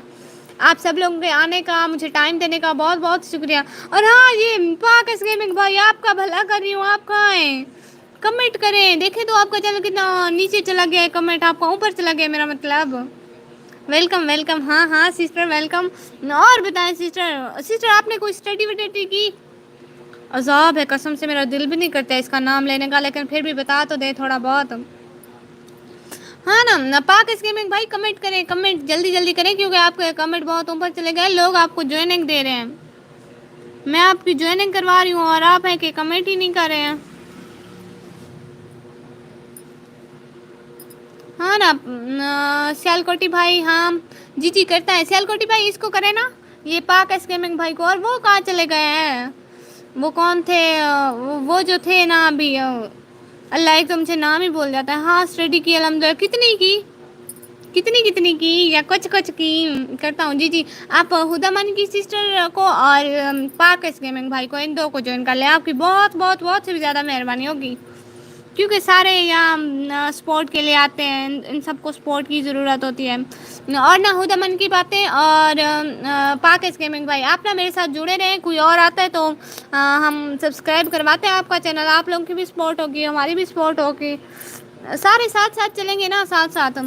آپ سب لوگوں کے آنے کا مجھے ٹائم دینے کا بہت بہت شکریہ. اور ہاں یہ پاکس گیمنگ بھائی آپ کا بھلا کر رہی ہوں آپ کہاں ہیں. کمنٹ کریں دیکھیں تو آپ کا چینل کتنا نیچے چلا گیا ہے. کمنٹ آپ کا اوپر چلا گیا میرا مطلب. ویلکم ویلکم ہاں ہاں سسٹر ویلکم. اور بتائیں سسٹر آپ نے کوئی اسٹڈی وڈی کی عذاب ہے قسم سے، میرا دل بھی نہیں کرتا اس کا نام لینے کا، لیکن پھر بھی بتا تو دے تھوڑا بہت. ہاں نا پاک اسکیمنگ بھائی کمنٹ کریں، کمنٹ جلدی جلدی کریں کیونکہ آپ کے کمنٹ بہت اوپر چلے گئے، لوگ آپ کو جوائننگ دے رہے ہیں. میں آپ کی جوائننگ کروا رہی ہوں اور آپ ہیں کہ کمنٹ ہی نہیں کر رہے ہیں. ہاں نا سیال کوٹی بھائی، ہاں جی جی کرتا ہے سیال کوٹی بھائی، اس کو کرے نا یہ پاک اسکیمنگ بھائی کو. اور وہ کہاں چلے گئے ہیں؟ وہ کون تھے؟ وہ جو تھے نا ابھی، اللہ ایک دم سے نام ہی بول جاتا ہے. ہاں اسٹڈی کی الحمد للہ. کتنی کی؟ کتنی کی یا کچھ کچھ کی کرتا ہوں. جی جی آپ ہدا من کی سسٹر کو اور پاک اسکیمنگ بھائی کو، ان دو کو جوائن کر لیں. آپ کی بہت بہت بہت سی بھی زیادہ مہربانی ہوگی کیونکہ سارے یہاں سپورٹ کے لیے آتے ہیں، ان سب کو سپورٹ کی ضرورت ہوتی ہے. اور نہ ہدا من کی باتیں اور پاک اسکیمنگ بھائی، آپ نا میرے ساتھ جڑے رہیں. کوئی اور آتا ہے تو ہم سبسکرائب کرواتے ہیں آپ کا چینل. آپ لوگوں کی بھی سپورٹ ہوگی، ہماری بھی سپورٹ ہوگی، سارے ساتھ ساتھ چلیں گے نا. ساتھ ساتھ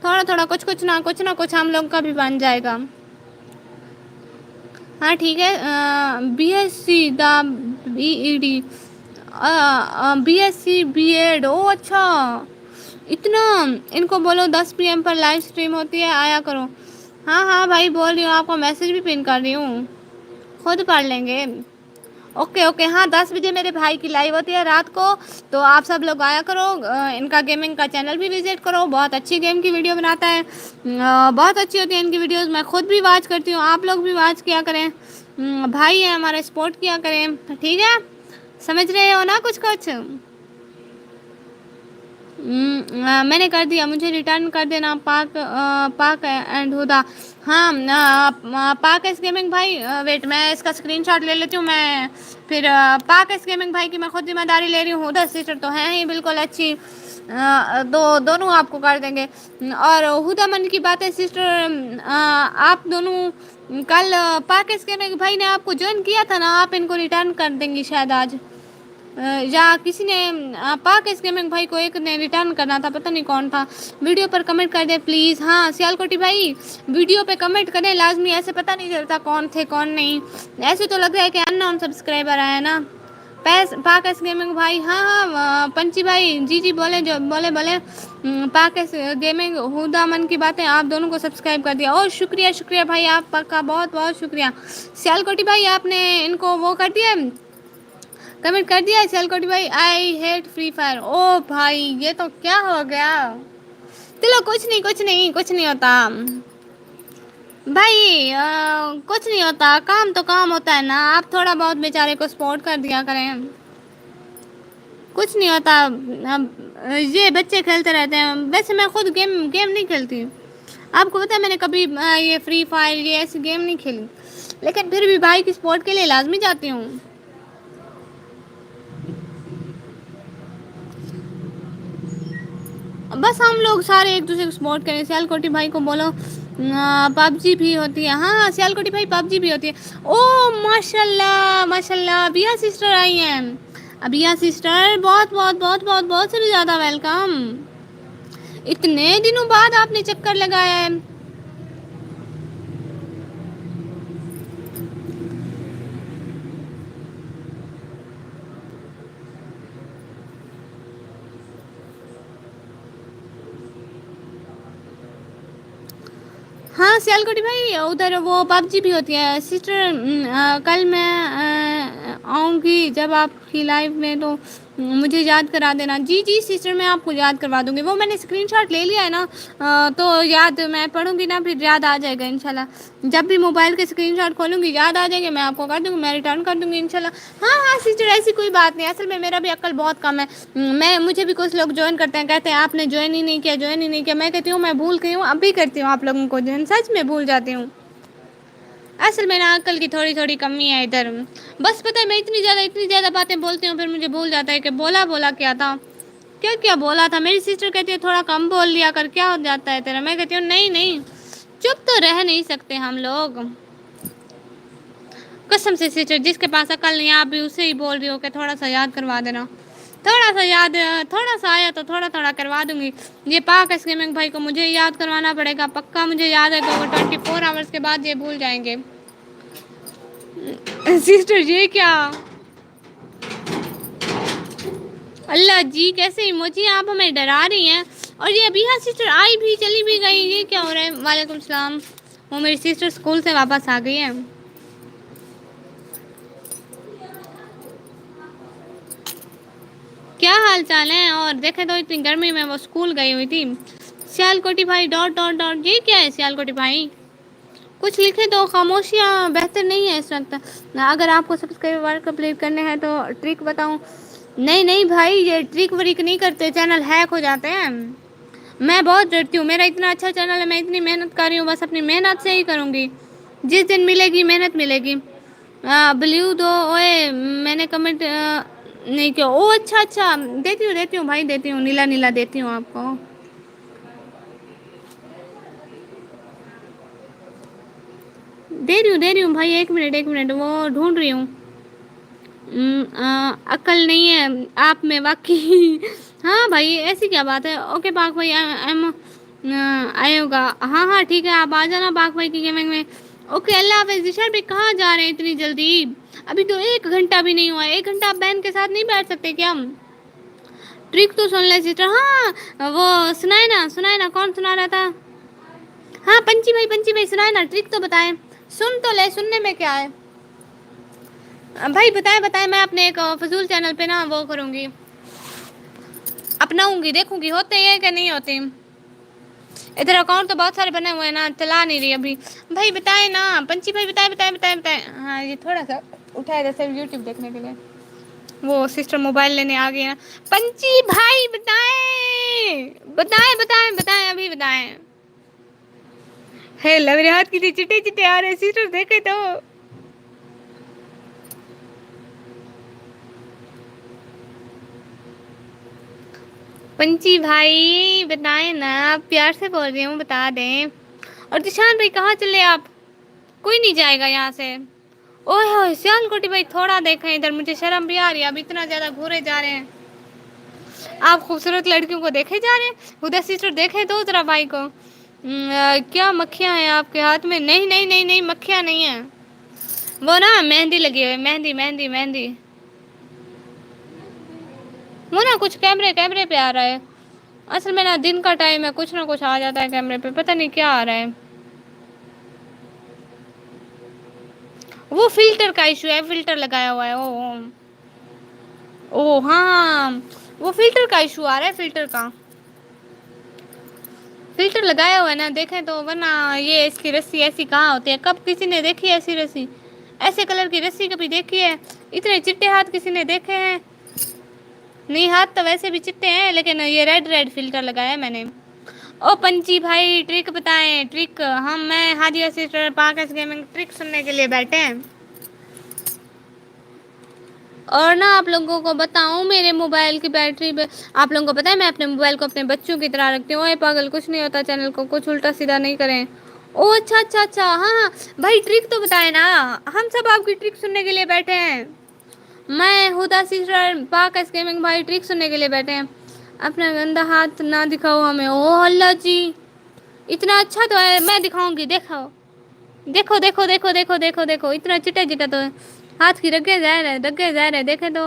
تھوڑا تھوڑا کچھ نہ کچھ ہم لوگ کا بھی بن جائے گا. ہاں ٹھیک ہے. B S C the B E D, B S C B Ed. او اچھا اتنا. ان کو بولو 10 PM پر لائیو اسٹریم ہوتی ہے، آیا کرو. ہاں ہاں بھائی بول رہی ہوں، آپ کو میسیج بھی پن کر رہی ہوں. خود پڑھ لیں گے. Okay okay. ہاں 10 بجے میرے بھائی کی لائیو ہوتی ہے رات کو، تو آپ سب لوگ آیا کرو. ان کا گیمنگ کا چینل بھی وزٹ کرو، بہت اچھی گیم کی ویڈیو بناتا ہے. بہت اچھی ہوتی ہیں ان کی ویڈیوز، میں خود بھی واچ کرتی ہوں. آپ لوگ بھی واچ کیا کریں. بھائی ہیں ہمارے، سپورٹ کیا کریں. ٹھیک ہے، سمجھ رہے ہو نا کچھ کچھ. میں نے کر دیا، مجھے ریٹرن کر دینا. پاک اینڈ ہدا. ہاں پاک ایس گیمنگ بھائی، ویٹ میں اس کا اسکرین شاٹ لے لیتی ہوں. میں پھر پاک ایس گیمنگ بھائی کی میں خود ذمہ داری لے رہی ہوں. ادھر سسٹر تو ہیں ہی بالکل اچھی، دونوں آپ کو کر دیں گے. اور ہدا من کی بات ہے سسٹر، آپ دونوں کل پاک اسکیمنگ بھائی نے آپ کو جوائن کیا تھا نا، آپ ان کو ریٹرن کر دیں گی شاید آج. یا کسی نے پاک اسکیمنگ بھائی کو ایک نے ریٹرن کرنا تھا، پتہ نہیں کون تھا. ویڈیو پر کمنٹ کر دیں پلیز. ہاں سیال کوٹی بھائی ویڈیو پہ کمنٹ کریں لازمی، ایسے پتہ نہیں چلتا کون تھے کون نہیں. ایسے تو لگ رہا ہے کہ ان نون سبسکرائبر آیا نا. پاک گیمنگ بھائی. ہاں ہاں پنچی بھائی، جی جی بولے جو بولے. پاک گیمنگ ہدا من کی باتیں، آپ دونوں کو سبسکرائب کر دیا. اور شکریہ شکریہ بھائی آپ کا بہت بہت شکریہ. سیال کوٹی بھائی آپ نے ان کو وہ کر دیا، کمنٹ کر دیا. سیال کوٹی بھائی آئی ہیٹ فری فائر. او بھائی یہ تو کیا ہو گیا. چلو کچھ نہیں کچھ نہیں کچھ نہیں ہوتا بھائی. کچھ نہیں ہوتا، کام تو کام ہوتا ہے نا. آپ تھوڑا بہت بیچارے کو سپورٹ کر دیا کریں. کچھ نہیں ہوتا، یہ بچے کھیلتے رہتے ہیں. ویسے میں خود گیم نہیں کھیلتی. آپ کو پتا ہے میں نے کبھی یہ فری فائر یہ ایسی گیم نہیں کھیلی، لیکن پھر بھی بھائی کی سپورٹ کے لیے لازمی جاتی ہوں. بس ہم لوگ سارے ایک دوسرے کو سپورٹ کریں. سیال کوٹی بھائی کو بولو پب جی بھی ہوتی ہے. ہاں ہاں سیال کوٹی بھائی پب جی بھی ہوتی ہے. او ماشاء اللہ ماشاء اللہ، بیا سسٹر آئی ہیں. ابیا سسٹر بہت بہت بہت بہت بہت سے بھی زیادہ ویلکم. اتنے دنوں بعد آپ نے چکر لگایا ہے. ہاں سیال کوٹی بھائی ادھر وہ پب جی بھی ہوتی ہے سسٹر. کل میں آؤں گی جب آپ کی لائف میں، تو مجھے یاد کرا دینا. جی جی سسٹر میں آپ کو یاد کروا دوں گی. وہ میں نے اسکرین شاٹ لے لیا ہے نا، تو یاد میں پڑھوں گی نا پھر یاد آ جائے گا ان شاء اللہ. جب بھی موبائل کے اسکرین شاٹ کھولوں گی یاد آ جائیں گے، میں آپ کو کر دوں گی، میں ریٹرن کر دوں گی ان شاء اللہ. ہاں ہاں سسٹر ایسی کوئی بات نہیں. اصل میں میرا بھی عقل بہت کم ہے. مجھے بھی کچھ لوگ جوائن کرتے ہیں، کہتے ہیں آپ نے جوائن ہی نہیں کیا جوائن ہی نہیں کیا. میں کہتی ہوں میں بھول گئی ہوں، اب بھی کرتی ہوں آپ لوگوں کو جوائن. سچ میں بھول جاتی ہوں. اصل میں نا عقل کی تھوڑی تھوڑی کمی ہے ادھر. بس پتہ ہے میں اتنی زیادہ باتیں بولتی ہوں، پھر مجھے بھول جاتا ہے کہ بولا کیا تھا. کیا بولا تھا. میری سسٹر کہتی ہے تھوڑا کم بول لیا کر، کیا ہو جاتا ہے تیرا. میں کہتی ہوں نہیں چپ تو رہ نہیں سکتے ہم لوگ. قسم سے سسٹر جس کے پاس عقل نہیں، آپ بھی اسے ہی بول رہی ہو کہ تھوڑا سا یاد کروا دینا. تھوڑا سا آیا تو تھوڑا تھوڑا کروا دوں گی. یہ پاک اسکیمنگ بھائی کو مجھے یاد کروانا پڑے گا پکا. مجھے یاد ہے تو وہ 24 آورس کے بعد یہ بھول جائیں گے. سسٹر یہ کیا اللہ جی کیسے ایموجی آپ ہمیں ڈرا رہی ہیں. اور یہ ابھی سسٹر آئی بھی چلی بھی گئی, یہ کیا ہو رہا ہے؟ وعلیکم السلام. وہ میری سسٹر اسکول سے واپس آ گئی ہے. کیا حال چال ہے؟ اور دیکھے تو اتنی گرمی میں وہ اسکول گئی ہوئی تھی. سیال کوٹی بھائی ڈاٹ ڈاٹ ڈاٹ, یہ کیا ہے سیال کوٹی بھائی؟ کچھ لکھے تو خاموشیاں بہتر نہیں ہے اس وقت. اگر آپ کو سبسکرائب کمپلیٹ کرنے ہیں تو ٹرک بتاؤں. نہیں نہیں بھائی, یہ ٹرک وریک نہیں کرتے, چینل ہیک ہو جاتے ہیں. میں بہت ڈرتی ہوں, میرا اتنا اچھا چینل ہے, میں اتنی محنت کر رہی ہوں, بس اپنی محنت سے ہی کروں گی. جس دن ملے گی محنت ملے گی. بلیو دو اوئے میں نے کمنٹ نہیں کیا. او اچھا اچھا, دیتی ہوں بھائی دیتی ہوں, نیلا نیلا دیتی ہوں آپ کو. دے رہی ہوں بھائی, ایک منٹ وہ ڈھونڈ رہی ہوں. عقل نہیں ہے آپ میں واقعی. ہاں بھائی ایسی کیا بات ہے. اوکے پاک بھائی آئے ہوگا. ہاں ہاں ٹھیک ہے, آپ آ جانا پاک بھائی کی گیمنگ میں. اوکے اللہ حافظ. دشان بھی کہاں جا رہے ہیں اتنی جلدی؟ ابھی تو 1 گھنٹہ بھی نہیں ہوا ہے. 1 گھنٹہ آپ بہن کے ساتھ نہیں بیٹھ سکتے کیا ہم؟ ٹرک تو سن لے سسٹر. ہاں وہ سنائے نا کون سنا رہا تھا؟ ہاں پنچی بھائی سنائے نا, ٹرک تو بتائیں. سن تو لے, سننے میں کیا ہے بھائی, بتائیں. میں اپنے ایک فضول چینل پہ نا وہ کروں گی, اپناؤں گی, دیکھوں گی ہوتے ہیں کہ نہیں ہوتے. ادھر اکاؤنٹ تو بہت سارے بنے ہوئے ہیں نا, چلا نہیں رہی ابھی. بھائی بتائے نا پنچی بھائی, بتائے. ہاں یہ تھوڑا سا اٹھایا جیسے یوٹیوب دیکھنے کے لیے. وہ سسٹر موبائل لینے آ گئی نا. پنچی بھائی بتائیں ابھی بتائیں. ہے ل میرے ہاتھ کی چٹے آ رہے سسٹر دیکھے تو. پنچی بھائی بتائیں نا, آپ پیار سے بول رہی ہوں بتا دیں. اور دشان بھائی کہاں چلے آپ؟ کوئی نہیں جائے گا یہاں سے. اوئے ہوئے سیال کوٹی بھائی تھوڑا دیکھیں ادھر, مجھے شرم بھی آ رہی ہے. اب اتنا زیادہ گھورے جا رہے ہیں. آپ خوبصورت لڑکیوں کو دیکھے جا رہے ہیں. خدا سسٹر دیکھے تو ذرا بھائی کو. کیا مکھیاں ہیں آپ کے ہاتھ میں؟ نہیں مکھیاں نہیں ہیں. وہ نا مہندی لگی ہوئی, مہندی. وہ نا کچھ کیمرے پہ آ رہا ہے. اصل میں نا دن کا ٹائم ہے, کچھ نہ کچھ آ جاتا ہے کیمرے پہ, پتہ نہیں کیا آ رہا ہے. وہ فلٹر کا ایشو ہے, فلٹر لگایا ہوا ہے. او ہاں وہ فلٹر کا ایشو آ رہا ہے, فلٹر کا. فلٹر لگایا ہوا ہے نا, دیکھیں تو. ورنہ یہ اس کی رسی ایسی کہاں ہوتی ہے؟ کب کسی نے دیکھی ہے ایسی رسی؟ ایسے کلر کی رسی کبھی دیکھی ہے؟ اتنے چٹے ہاتھ کسی نے دیکھے ہیں؟ نہیں ہاتھ تو ویسے بھی چٹے ہیں, لیکن یہ ریڈ فلٹر لگایا ہے میں نے. او پنچی بھائی ٹرک بتائیں, ٹرک. میں ہادیہ سسٹر پاکس گیمنگ ٹرک سننے کے لیے بیٹھے ہیں. اور نا آپ لوگوں کو بتاؤں, میرے موبائل کی بیٹری پہ آپ لوگوں کو پتا ہے میں اپنے موبائل کو اپنے بچوں کی طرح رکھتی ہوں. اے پاگل کچھ نہیں ہوتا چینل کو, کچھ الٹا سیدھا نہیں کریں. او اچھا ہاں بھائی ٹرک تو بتائے نا, ہم سب آپ کی ٹرک سننے کے لیے بیٹھے ہیں. میں ہدا سسٹر پاکس گیمنگ بھائی ٹرک سننے کے لیے بیٹھے ہیں. اپنا گندا ہاتھ نہ دکھاؤ ہمیں. او اللہ جی اتنا اچھا تو ہے, میں دکھاؤں گی, دیکھو اتنا چٹا تو ہاتھ کی رگے ظاہر ہے دیکھے تو.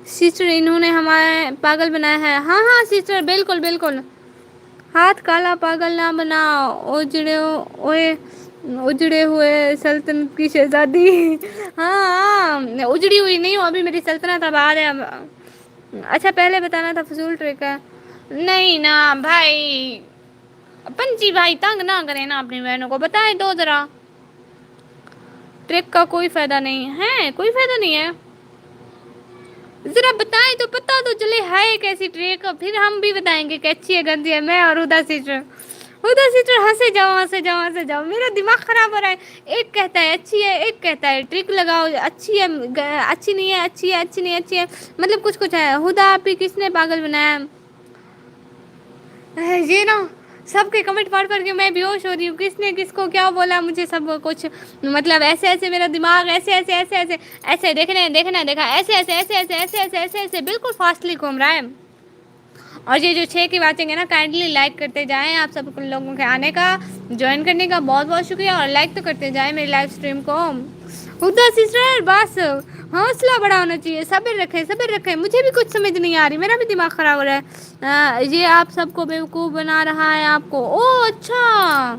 سسٹر انہوں نے ہمارے پاگل بنایا ہے. ہاں سسٹر بالکل. ہاتھ کالا پاگل نہ بناؤ, اجڑے ہوئے سلطنت کی شہزادی. ہاں اجڑی ہوئی نہیں ہو, ابھی میری سلطنت آباد ہے. اچھا پہلے بتانا تھا فضول ٹرک ہے. نہیں نا بھائی, پنچی بھائی تنگ نہ کرے نا اپنی بہنوں کو, بتائے تو ذرا. ٹرک کا کوئی فائدہ نہیں ہے, کوئی فائدہ نہیں ہے. ذرا بتائیں تو پتا تو چلے ہے کیسی ٹریک, پھر ہم بھی بتائیں گے کہ اچھی ہے گندی ہے. میں اور ہدا سسٹر ہنسے جاؤ, میرا دماغ خراب ہو رہا ہے. ایک کہتا ہے اچھی ہے, ایک کہتا ہے ٹرک لگاؤ اچھی ہے, اچھی نہیں ہے, اچھی نہیں ہے. مطلب کچھ ہے. ہدا آپ ہی کس نے پاگل بنایا؟ یہ نا سب کے کمنٹ پڑھ کے میں بیہوش ہو رہی ہوں. کس نے کس کو کیا بولا مجھے سب کچھ, مطلب ایسے میرا دماغ ایسے دیکھا ایسے بالکل فاسٹلی گھوم رہا ہے. اور یہ جو 6 کی باتیں گے نا, کائنڈلی لائک کرتے جائیں. آپ سب لوگوں کے آنے کا, جوائن کرنے کا بہت شکریہ. اور لائک تو کرتے جائیں میری لائف اسٹریم کو. ہدا سسٹر بس حوصلہ بڑا ہونا چاہیے، صبر رکھیں صبر رکھیں، مجھے بھی کچھ سمجھ نہیں آ رہی، میرا بھی دماغ خراب ہو رہا ہے۔ یہ آپ سب کو بیوقوف بنا رہا ہے آپ کو، او اچھا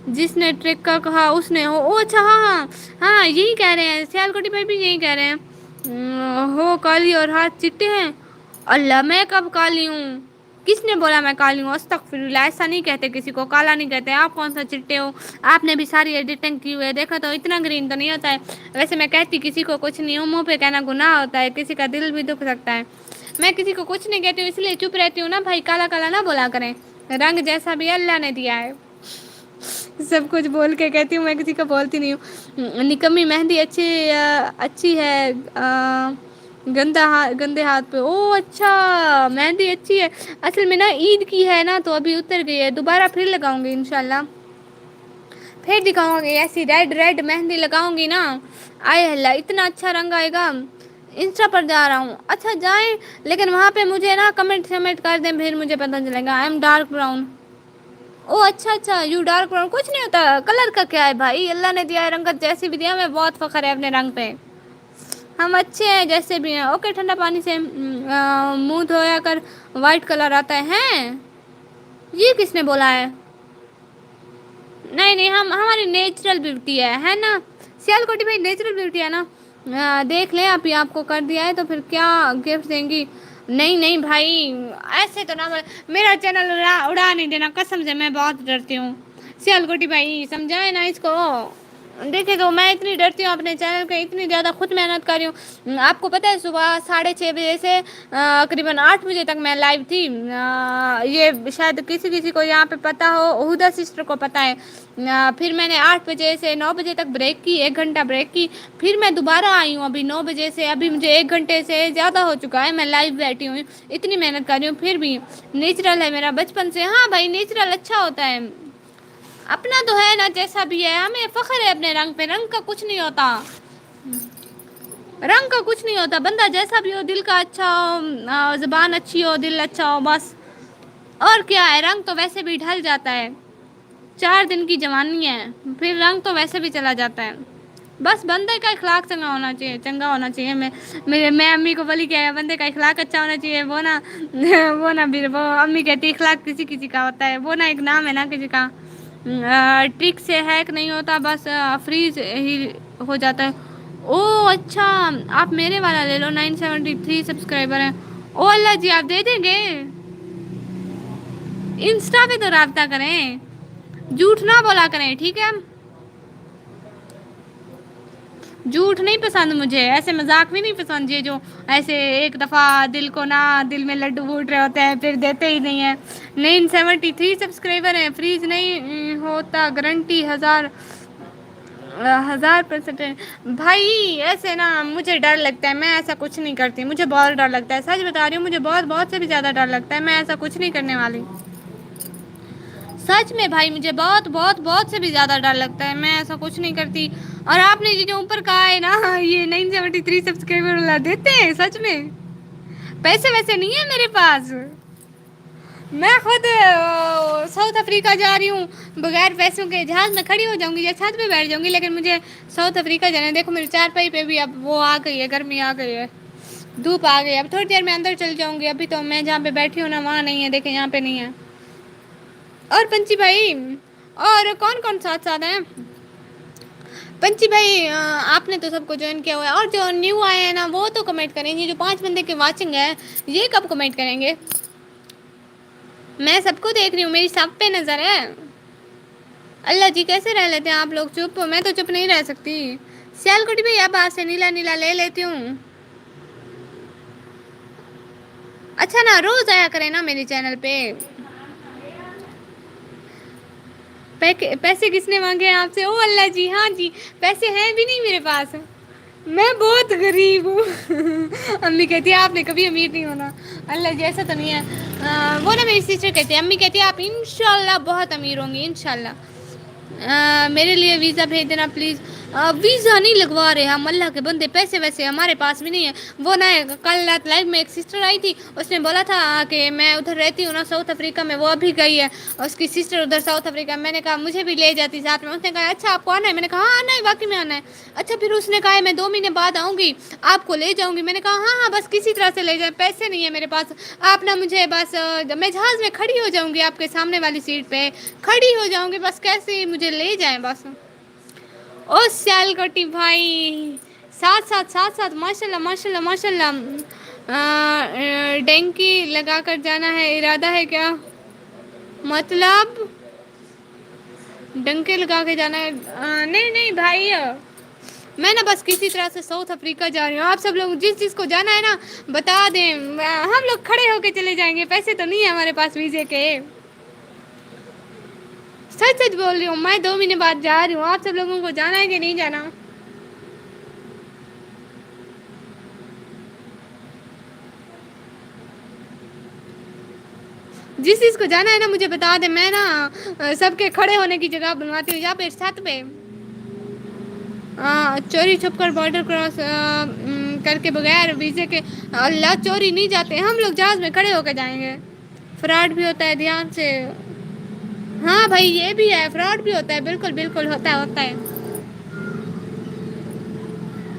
جس نے ٹرک کا کہا اس نے او اچھا ہاں ہاں ہاں یہی کہہ رہے ہیں، سیال کوٹی بھائی بھی یہی کہہ رہے ہیں ہو کالی اور ہاتھ چٹے ہیں۔ اللہ میں کب کالی ہوں؟ کس نے بولا میں کالی ہوں؟ استغفر اللہ، ایسا نہیں کہتے کسی کو، کالا نہیں کہتے، آپ کون سا چٹے ہو؟ آپ نے بھی ساری ایڈیٹنگ کی ہوئی ہے، دیکھا تو اتنا گرین تو نہیں ہوتا ہے، ویسے میں کہتی کسی کو کچھ نہیں ہوں، منہ پہ کہنا گناہ ہوتا ہے، کسی کا دل بھی دکھ سکتا ہے، میں کسی کو کچھ نہیں کہتی ہوں، اس لیے چپ رہتی ہوں نا بھائی، کالا کالا نہ بولا کریں، رنگ جیسا بھی اللہ نے دیا ہے، سب کچھ بول کے کہتی ہوں، میں کسی کو بولتی نہیں ہوں۔ نکمی مہندی اچھی ہے گندے ہاتھ پہ، او اچھا مہندی اچھی ہے، اصل میں نا عید کی ہے نا تو ابھی اتر گئی ہے، دوبارہ پھر لگاؤں گی انشاءاللہ، پھر دکھاؤں گی ایسی ریڈ ریڈ مہندی لگاؤں گی نا، آئے اللہ اتنا اچھا رنگ آئے گا۔ انسٹا پر جا رہا ہوں، اچھا جائیں لیکن وہاں پہ مجھے نا کمنٹ شمنٹ کر دیں، پھر مجھے پتہ چلے گا، آئی ایم ڈارک براؤن۔ او اچھا اچھا یو ڈارک براؤن، کچھ نہیں ہوتا، کلر کا کیا ہے بھائی، اللہ نے دیا ہے رنگت جیسی بھی دیا، ہمیں بہت فخر ہے اپنے رنگ پہ، ہم اچھے ہیں جیسے بھی ہیں۔ اوکے ٹھنڈا پانی سے منہ دھویا کر وائٹ کلر آتا ہے، ہیں یہ کس نے بولا ہے؟ نہیں نہیں ہماری نیچرل بیوٹی ہے نا سیال کوٹی بھائی، نیچرل بیوٹی ہے نا، دیکھ لیں ابھی آپ کو کر دیا ہے تو پھر کیا گفٹ دیں گی؟ نہیں نہیں بھائی ایسے تو نہ، میرا چینل اڑا نہیں دینا قسم سے، میں بہت ڈرتی ہوں، سیال کوٹی بھائی سمجھائے نا اس کو، دیکھے تو میں اتنی ڈرتی ہوں اپنے چینل پہ، اتنی زیادہ خود محنت کر رہی ہوں، آپ کو پتہ ہے صبح 6:30 بجے سے تقریباً 8 بجے تک میں لائیو تھی، یہ شاید کسی کسی کو یہاں پہ پتہ ہو، ہدا سسٹر کو پتہ ہے، پھر میں نے 8 بجے سے 9 بجے تک بریک کی، 1 گھنٹہ بریک کی، پھر میں دوبارہ آئی ہوں ابھی 9 بجے سے، ابھی مجھے 1 گھنٹے سے زیادہ ہو چکا ہے میں لائیو بیٹھی ہوں، اتنی محنت کر رہی ہوں، پھر بھی نیچرل ہے میرا بچپن سے، ہاں بھائی نیچرل اچھا ہوتا ہے، اپنا تو ہے نا جیسا بھی ہے، ہمیں فخر ہے اپنے رنگ پہ، رنگ کا کچھ نہیں ہوتا، رنگ کا کچھ نہیں ہوتا، بندہ جیسا بھی ہو، دل کا اچھا ہو، زبان اچھی ہو، دل اچھا ہو، بس اور کیا ہے، رنگ تو ویسے بھی ڈھل جاتا ہے، 4 دن کی جوانی ہے، پھر رنگ تو ویسے بھی چلا جاتا ہے، بس بندے کا اخلاق چنگا ہونا چاہیے، چنگا ہونا چاہیے، میں امی کو بولی کہ بندے کا اخلاق اچھا ہونا چاہیے، وہ نا پھر وہ امی کہتی اخلاق کسی کسی کا ہوتا ہے، وہ نا ایک نام ہے نا کسی کا، ٹرک سے ہیک نہیں ہوتا، بس فریز ہی ہو جاتا ہے۔ او اچھا آپ میرے والا لے لو، 973 سبسکرائبر ہیں، او اللہ جی آپ دے دیں گے؟ انسٹا پہ تو رابطہ کریں، جھوٹ نہ بولا کریں ٹھیک ہے، جھوٹ نہیں پسند مجھے، ایسے مذاق بھی نہیں پسند، یہ جو ایسے ایک دفعہ دل کو نہ دل میں لڈو پھوٹ رہے ہوتے ہیں پھر دیتے ہی نہیں ہیں، 973 سبسکرائبر ہیں، فریز نہیں ہوتا گارنٹی 1000% بھائی، ایسے نا مجھے ڈر لگتا ہے، میں ایسا کچھ نہیں کرتی، مجھے بہت ڈر لگتا ہے، سچ بتا رہی ہوں، مجھے بہت بہت سے بھی زیادہ ڈر لگتا ہے، میں ایسا کچھ نہیں کرنے والی، سچ میں بھائی مجھے بہت بہت بہت سے بھی زیادہ ڈر لگتا ہے، میں ایسا کچھ نہیں کرتی، اور آپ نے یہ جو اوپر کہا ہے نا یہ 973 سبسکرائبر والا دیتے ہیں سچ میں؟ پیسے ویسے نہیں ہیں میرے پاس، میں خود ساؤتھ افریقہ جا رہی ہوں بغیر پیسوں کے، جہاز میں کھڑی ہو جاؤں گی یا چھت پہ بیٹھ جاؤں گی، لیکن مجھے ساؤتھ افریقہ جانا ہے، دیکھو میری چارپائی پہ بھی اب وہ آ گئی ہے، گرمی آ گئی ہے، دھوپ آ گئی ہے، اب تھوڑی دیر میں اندر چل جاؤں گی، ابھی تو میں جہاں پہ بیٹھی ہوں نا وہاں نہیں ہے، دیکھیں یہاں پہ نہیں ہے، اور پنچی بھائی اور کون کون ساتھ ساتھ ہیں؟ پنچی بھائی آپ نے تو سب کو جوائن کیا ہوا ہے، اور جو نیو آئے ہیں نا وہ تو کمنٹ کریں گے، جو 5 بندے کی واچنگ ہے یہ کب کمنٹ کریں گے؟ میں سب کو دیکھ رہی ہوں، میری سب پہ نظر ہے، اللہ جی کیسے رہ لیتے ہیں آپ لوگ چپ، میں تو چپ نہیں رہ سکتی، سیال کوٹی بھائی اب آپ سے نیلا نیلا لے لیتی ہوں، اچھا نا روز آیا کریں نا میرے چینل پہ، پیسے کس نے مانگے ہیں آپ سے؟ او اللہ جی ہاں جی، پیسے ہیں بھی نہیں میرے پاس، میں بہت غریب ہوں، امی کہتی ہے آپ نے کبھی امیر نہیں ہونا، اللہ جی ایسا تو نہیں ہے، وہ نا میری سسٹر کہتی ہے، امی کہتی ہے آپ انشاءاللہ بہت امیر ہوں گی انشاءاللہ، میرے لیے ویزا بھیج دینا پلیز، ویزا نہیں لگوا رہے ہم، اللہ کے بندے، پیسے ویسے ہمارے پاس بھی نہیں ہے۔ وہ نہ کل رات لائف میں ایک سسٹر آئی تھی، اس نے بولا تھا کہ میں ادھر رہتی ہوں نا ساؤتھ افریقہ میں، وہ ابھی گئی ہے اس کی سسٹر ادھر ساؤتھ افریقہ میں۔ نے کہا مجھے بھی لے جاتی ساتھ میں، اس نے کہا اچھا آپ کو آنا ہے؟ میں نے کہا ہاں آنا ہے، واقعی میں آنا ہے۔ اچھا پھر اس نے کہا میں 2 مہینے بعد آؤں گی، آپ کو لے جاؤں گی۔ میں نے کہا ہاں ہاں بس کسی طرح سے لے جائیں، پیسے نہیں ہیں میرے پاس، آپ نا مجھے بس میں جہاز میں کھڑی ہو جاؤں گی آپ کے سامنے والی سیٹ پہ کھڑی ہو جاؤں گی، بس کیسے ہی مجھے لے جائیں بس۔ او سیال کوٹی بھائی، ساتھ ساتھ ساتھ ساتھ ماشاء اللہ ماشاء اللہ ماشاء اللہ، ڈینکی لگا کر جانا ہے ارادہ ہے کیا؟ مطلب ڈنکے لگا کے جانا ہے؟ نہیں نہیں بھائی، میں نا بس کسی طرح سے ساؤتھ افریقہ جا رہی ہوں، آپ سب لوگ جس چیز کو جانا ہے نا بتا دیں، ہم لوگ کھڑے ہو کے چلے جائیں گے، پیسے تو نہیں ہے ہمارے پاس ویزے کے۔ سچ سچ بول رہی ہوں، میں 2 مہینے بعد جا رہی ہوں، آپ سب لوگوں کو جانا ہے کہ نہیں جانا؟ جس چیز کو جانا ہے نا مجھے بتا دیں، میں نا سب کے کھڑے ہونے کی جگہ بنواتی ہوں، یہاں پہ چھت پہ چوری چھپ کر بارڈر کراس کر کے بغیر ویزے کے، اللہ چوری نہیں جاتے ہم لوگ، جہاز میں کھڑے ہو کے جائیں گے۔ فراڈ بھی ہوتا ہے دھیان سے، ہاں بھائی یہ بھی ہے، فراڈ بھی ہوتا ہے، بالکل بالکل ہوتا ہے ہوتا ہے۔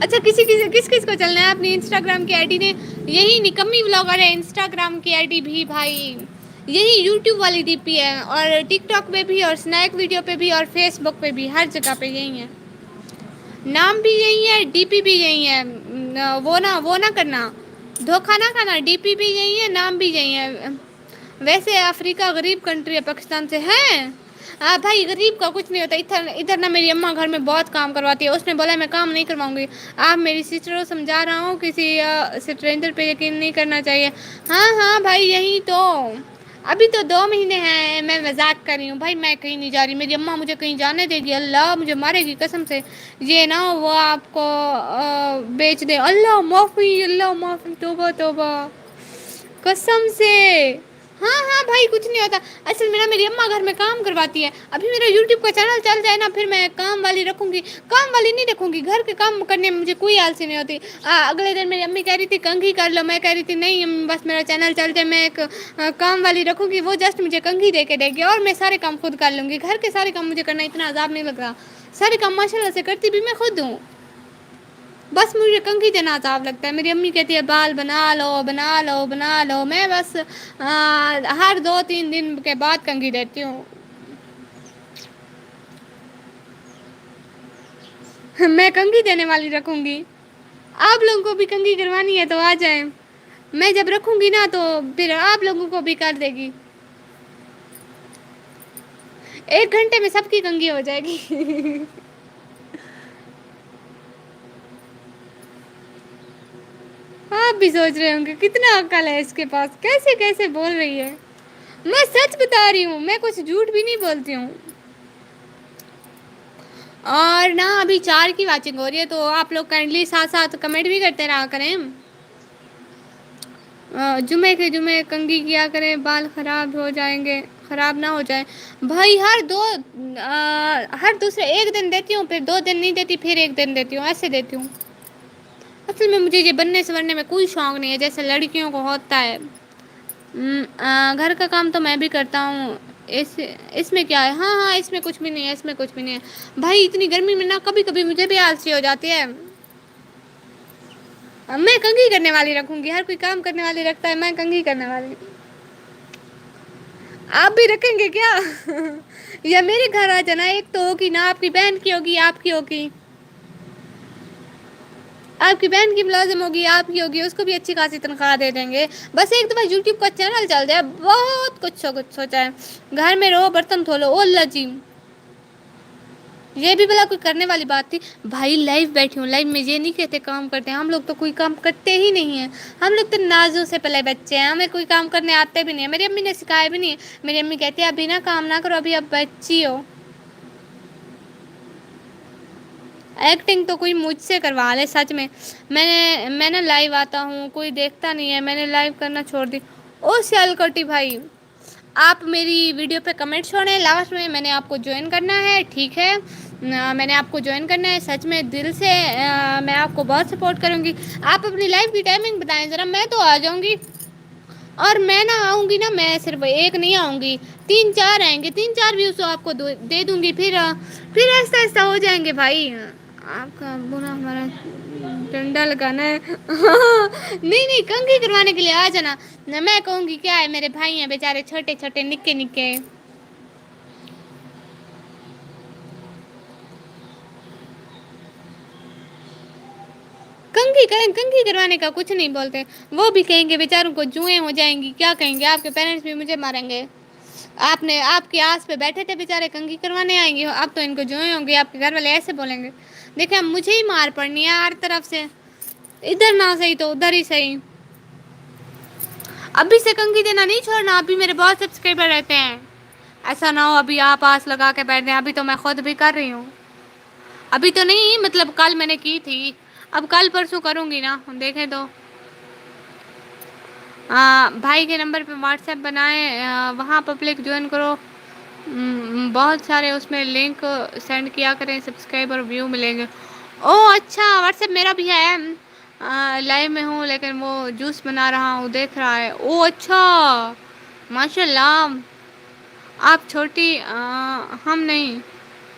اچھا کس کس کو چلنا ہے اپنی انسٹاگرام کی آئی ڈی نے؟ یہی نکمی بلاگر ہے انسٹاگرام کی آئی ڈی بھی بھائی، یہی یوٹیوب والی ڈی پی ہے، اور ٹک ٹاک پہ بھی، اور اسنیک ویڈیو پہ بھی، اور فیس بک پہ بھی، ہر جگہ پہ یہی ہے، نام بھی یہی ہے، ڈی پی بھی یہی ہے، وہ نہ کرنا، دھوکا نہ کھانا، ڈی پی بھی یہی ہے، نام بھی یہی ہے۔ ویسے افریقہ غریب کنٹری ہے پاکستان سے ہے، بھائی غریب کا کچھ نہیں ہوتا، ادھر نا میری اماں گھر میں بہت کام کرواتی ہے، اس نے بولا میں کام نہیں کرواؤں گی، آپ میری سسٹر کو سمجھا رہا ہوں کسی اسٹرینجر پہ یقین نہیں کرنا چاہیے۔ ہاں ہاں بھائی یہی تو، ابھی تو 2 مہینے ہیں، میں مذاق کر رہی ہوں بھائی، میں کہیں نہیں جا رہی، میری اماں مجھے کہیں جانے دے گی؟ اللہ مجھے مارے گی قسم سے، یہ نا وہ آپ کو بیچ دے، اللہ معافی اللہ معافی، توبہ توبہ قسم سے۔ ہاں ہاں بھائی کچھ نہیں ہوتا، اصل میں نا میری اماں گھر میں کام کرواتی ہے، ابھی میرا یوٹیوب کا چینل چل جائے نا پھر میں کام والی رکھوں گی، کام والی نہیں رکھوں گی، گھر کے کام کرنے میں مجھے کوئی آلسی نہیں ہوتی۔ اگلے دن میری امی کہہ رہی تھی کنگھی کر لو، میں کہہ رہی تھی نہیں بس میرا چینل چل جائے، میں ایک کام والی رکھوں گی، وہ جسٹ مجھے کنگھی دے کے دے گی، اور میں سارے کام خود کر لوں گی، گھر کے سارے کام مجھے کرنا اتنا عذاب نہیں لگ رہا، سارے کام ماشاء اللہ سے کرتی بھی میں خود ہوں، بس مجھے کنگھی دینا عذاب لگتا ہے۔ میری امی کہتی ہے بال بنا لو بنا لو بنا لو، میں بس ہر 2-3 دن کے بعد کنگھی دیتی ہوں۔ میں کنگھی دینے والی رکھوں گی، آپ لوگوں کو بھی کنگھی کروانی ہے تو آ جائیں، میں جب رکھوں گی نا تو پھر آپ لوگوں کو بھی کر دے گی، 1 گھنٹے میں سب کی کنگھی ہو جائے گی۔ آپ بھی سوچ رہے ہوں گے کتنا عقل ہے اس کے پاس، کیسے کیسے بول رہی ہے، میں سچ بتا رہی ہوں، میں کچھ جھوٹ بھی نہیں بولتی ہوں۔ اور نا ابھی 4 کی واچنگ ہو رہی ہے، تو آپ لوگ کائنڈلی ساتھ ساتھ کمنٹ بھی کرتے رہا کریں، جمعے کے جمعے کنگھی کیا کریں، بال خراب ہو جائیں گے، خراب نہ ہو جائیں بھائی، ہر دوسرے 1 دن دیتی ہوں، پھر 2 دن نہیں دیتی، پھر 1 دن دیتی ہوں، ایسے دیتی ہوں، اصل میں مجھے یہ بننے سنورنے میں کوئی شوق نہیں ہے جیسے لڑکیوں کو ہوتا ہے، گھر کا کام تو میں بھی کرتا ہوں، اس میں کیا ہے، ہاں ہاں اس میں کچھ بھی نہیں ہے، اس میں کچھ بھی نہیں ہے بھائی، اتنی گرمی میں نا کبھی کبھی مجھے بھی آلسی ہو جاتی ہے، میں کنگھی کرنے والی رکھوں گی، ہر کوئی کام کرنے والی رکھتا ہے، میں کنگھی کرنے والی، آپ بھی رکھیں گے کیا؟ یا میرے گھر آ جانا، ایک تو ہوگی نا آپ کی بہن کی ہوگی، آپ کی ہوگی، آپ کی بہن کی ملازم ہوگی، آپ کی ہوگی، اس کو بھی اچھی خاصی تنخواہ دے دیں گے، بس ایک دفعہ یوٹیوب کا چینل چل جائے، بہت کچھ ہوتا ہے، گھر میں رہو برتن دھو لو، او اللہ جی، یہ بھی بلا کوئی کرنے والی بات تھی، بھائی لائف بیٹھی ہوں، لائف میں یہ نہیں کہتے کام کرتے ہیں، ہم لوگ تو کوئی کام کرتے ہی نہیں ہیں، ہم لوگ تو نازوں سے پلے بچے ہیں، ہمیں کوئی کام کرنے آتے بھی نہیں ہے، میری امی نے سکھایا بھی نہیں ہے، میری امی کہتی ہے ابھی نا کام نہ کرو، ابھی اب بچی ہو، ایکٹنگ تو کوئی مجھ سے کروا لے سچ میں، میں نا لائیو آتا ہوں، کوئی دیکھتا نہیں ہے، میں نے لائیو کرنا چھوڑ دی، او سیال کوٹی بھائی، آپ میری ویڈیو پہ کمنٹ چھوڑیں، لاسٹ میں نے آپ کو جوائن کرنا ہے، ٹھیک ہے، میں نے آپ کو جوائن کرنا ہے، سچ میں دل سے میں آپ کو بہت سپورٹ کروں گی. آپ اپنی لائف کی ٹائمنگ بتائیں ذرا، میں تو آ جاؤں گی. اور میں نہ آؤں گی نا، میں صرف ایک نہیں آؤں گی، 3-4 آئیں گے، 3-4 ویوز تو آپ کو دے دوں گی. پھر آہستہ آہستہ ہو جائیں گے بھائی. آپ کا بنا ہمارا ڈنڈا لگانا ہے. نہیں نہیں، کنگھی کروانے کے لیے آ جانا. میں کہوں گی کیا ہے، میرے بھائی ہیں بیچارے چھوٹے چھوٹے نکے نکے. کنگھی کروانے کا کچھ نہیں بولتے. وہ بھی کہیں گے بیچاروں کو جوئیں ہو جائیں گی، کیا کہیں گے، آپ کے پیرنٹس بھی مجھے ماریں گے. آپ کے آس پہ بیٹھے تھے بیچارے، کنگھی کروانے آئیں گے، اب تو ان کو جوئیں ہوں گی. آپ کے گھر والے ایسے بولیں گے. دیکھیں اب مجھے ہی مار پڑنی ہے ہر طرف سے، ادھر نہ صحیح تو ادھر ہی صحیح. ابھی سے کنگھی دینا نہیں چھوڑنا، ابھی میرے بہت سبسکرائبر رہتے ہیں. ایسا نہ ہو ابھی آپ آس لگا کے بیٹھ دیں، ابھی تو میں خود بھی کر رہی ہوں. ابھی تو نہیں، مطلب کل میں نے کی تھی، اب کل پرسوں کروں گی نا، دیکھیں تو. بھائی کے نمبر پہ واٹس ایپ بنائیں، وہاں پبلک جوائن کرو. بہت سارے اس میں لنک سینڈ کیا کریں، سبسکرائبر ویو ملیں گے. او اچھا، واٹس ایپ میرا بھی ہے. لائو میں ہوں لیکن وہ جوس بنا رہا ہوں، دیکھ رہا ہے. او اچھا، ماشاء اللہ. آپ چھوٹی، ہم نہیں.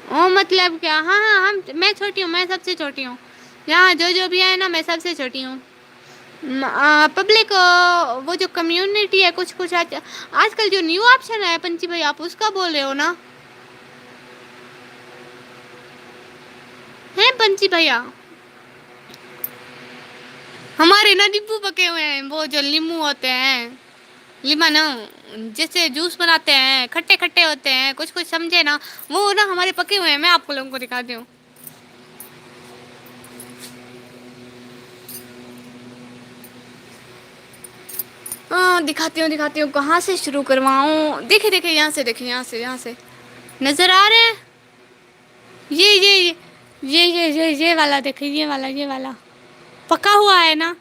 او مطلب کیا، ہاں ہاں، میں چھوٹی ہوں، میں سب سے چھوٹی ہوں. یہاں جو بھی ہے نا، میں سب سے چھوٹی ہوں. پبلک وہ جو کمیونٹی ہے، کچھ کچھ آج کل جو نیو آپشن ہے پنچی بھائی، آپ اس کا بول رہے ہو نا؟ ہیں پنچی بھیا، ہمارے نا نیبو پکے ہوئے ہیں، وہ جو لیمو ہوتے ہیں، لیمن جیسے جوس بناتے ہیں، کھٹے کھٹے ہوتے ہیں، کچھ کچھ سمجھے نا. وہ نا ہمارے پکے ہوئے ہیں، میں آپ کو لوگوں کو دکھاتی ہوں. دکھاتی ہوں کہاں سے شروع کرواؤں. دیکھے یہاں سے، دیکھیں یہاں سے نظر آ رہے ہیں. یہ والا دیکھیں، یہ والا پکا ہوا ہے نا.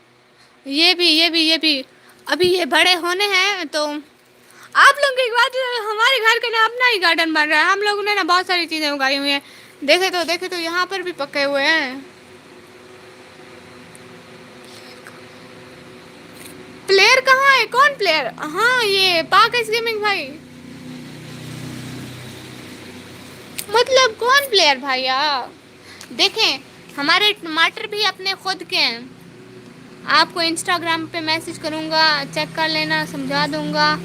یہ بھی ابھی یہ بڑے ہونے ہیں تو. آپ لوگوں کی ایک بات، ہمارے گھر کا نا اپنا ہی گارڈن بن رہا ہے. ہم لوگوں نے نا بہت ساری چیزیں اگائی ہوئی ہیں. دیکھے تو یہاں پر بھی پکے ہوئے ہیں. پلیئر کہاں ہے، کون پلیئر؟ ہاں یہ پاک گیمنگ بھائی. مطلب کون پلیئر بھیا؟ دیکھیں ہمارے ٹماٹر بھی اپنے خود کے ہیں. آپ کو انسٹاگرام پہ میسج کروں گا، چیک کر لینا، سمجھا دوں گا.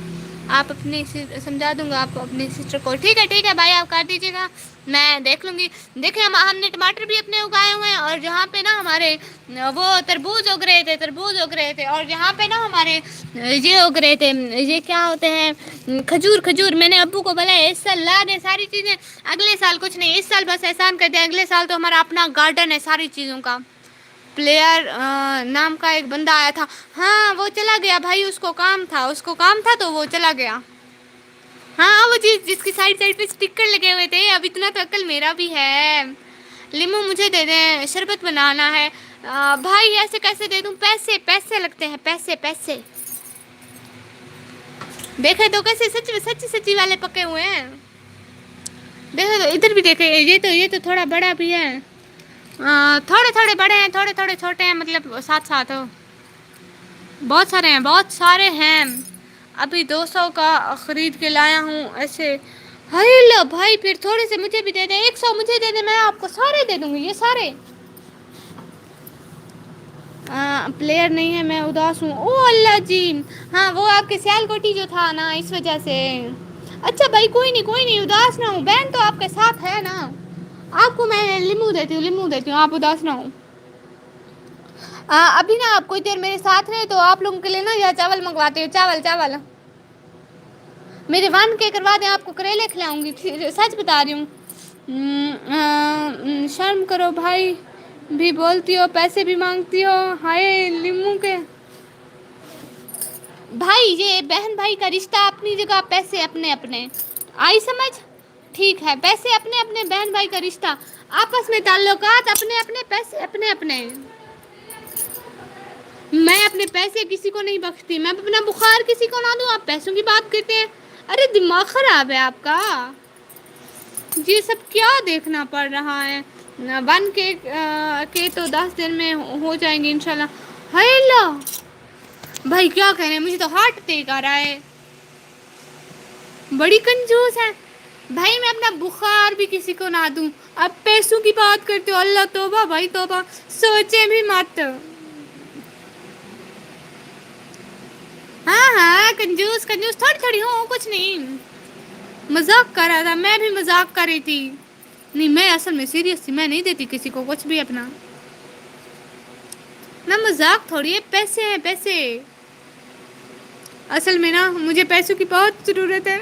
آپ اپنی سمجھا دوں گا آپ کو، اپنی سسٹر کو. ٹھیک ہے بھائی، آپ کر دیجیے گا، میں دیکھ لوں گی. دیکھیں ہم نے ٹماٹر بھی اپنے اگائے ہوئے ہیں، اور جہاں پہ نا ہمارے وہ تربوز اگ رہے تھے، اور یہاں پہ نا ہمارے یہ اگ رہے تھے، یہ کیا ہوتے ہیں، کھجور. میں نے ابو کو بولا اس سال لا دے ساری چیزیں، اگلے سال کچھ نہیں، اس سال بس احسان کر دیں، اگلے سال تو ہمارا اپنا گارڈن ہے ساری چیزوں کا. پلیئر نام کا ایک بندہ آیا تھا. ہاں وہ چلا گیا بھائی، اس کو کام تھا تو وہ چلا گیا. ہاں وہ جس کی سائڈ پہ اسٹکر لگے ہوئے تھے. اب اتنا تو عقل میرا بھی ہے. لیمو مجھے دے دیں، شربت بنانا ہے. بھائی ایسے کیسے دے دوں، پیسے لگتے ہیں، پیسے. دیکھے تو کیسے سچی والے پکے ہوئے ہیں. دیکھو تو ادھر بھی دیکھے، یہ تو تھوڑا بڑا بھی ہے. تھوڑے بڑے ہیں، تھوڑے چھوٹے ہیں، مطلب ساتھ بہت سارے ہیں. ابھی 200 کا خرید کے لایا ہوں ایسے. ہائی اللہ بھائی، پھر تھوڑے سے مجھے بھی دے دیں، 100 مجھے دے دیں، میں آپ کو سارے دے دوں گی، یہ سارے. پلیئر نہیں ہے، میں اداس ہوں. او اللہ جی، ہاں وہ آپ کے سیال کوٹی جو تھا نا، اس وجہ سے. اچھا بھائی کوئی نہیں، اداس نہ ہوں، بہن تو آپ کے ساتھ ہے نا. آپ کو میں لیمو دیتی ہوں، آپ اداس نہ ہوں. ابھی نا آپ کوئی دیر میرے ساتھ رہے تو آپ لوگوں کے لیے نا یا چاول منگواتی ہوں، چاول. میرے 1K کروا دیں، آپ کو کریلے کھلاؤں گی، سچ بتا رہی ہوں. شرم کرو بھائی، بھی بولتی ہو، پیسے بھی مانگتی ہو. ہائے لیمو کے بھائی، یہ بہن بھائی کا رشتہ اپنی جگہ، پیسے اپنے. آئی سمجھ؟ ٹھیک ہے، پیسے اپنے، بہن بھائی کا رشتہ آپس میں، تعلقات اپنے، پیسے اپنے. میں اپنے پیسے کسی کو نہیں بخشتی، میں اپنا بخار کسی کو نہ دوں، آپ پیسوں کی بات کرتے ہیں. ارے دماغ خراب ہے آپ کا. یہ سب کیا دیکھنا پڑ رہا ہے؟ 1K تو 10 دن میں ہو جائیں گے انشاءاللہ. ہائے اللہ بھائی کیا کہہ رہے ہیں، مجھے تو ہارٹ اٹیک آ رہا ہے. بڑی کنجوس ہے بھائی. میں اپنا بخار بھی کسی کو نہ دوں، اب پیسوں کی بات کرتے ہو. اللہ توبہ بھائی توبہ، سوچے بھی مت. ہاں ہاں کنجوس کنجوس تھوڑی تھوڑی ہوں، کچھ نہیں. مذاق کر رہا تھا، میں بھی مذاق کر رہی تھی. نہیں میں اصل میں سیریس تھی، میں نہیں دیتی کسی کو کچھ بھی اپنا. نہ مذاق تھوڑی ہے، پیسے ہیں پیسے. اصل میں نا مجھے پیسوں کی بہت ضرورت ہے.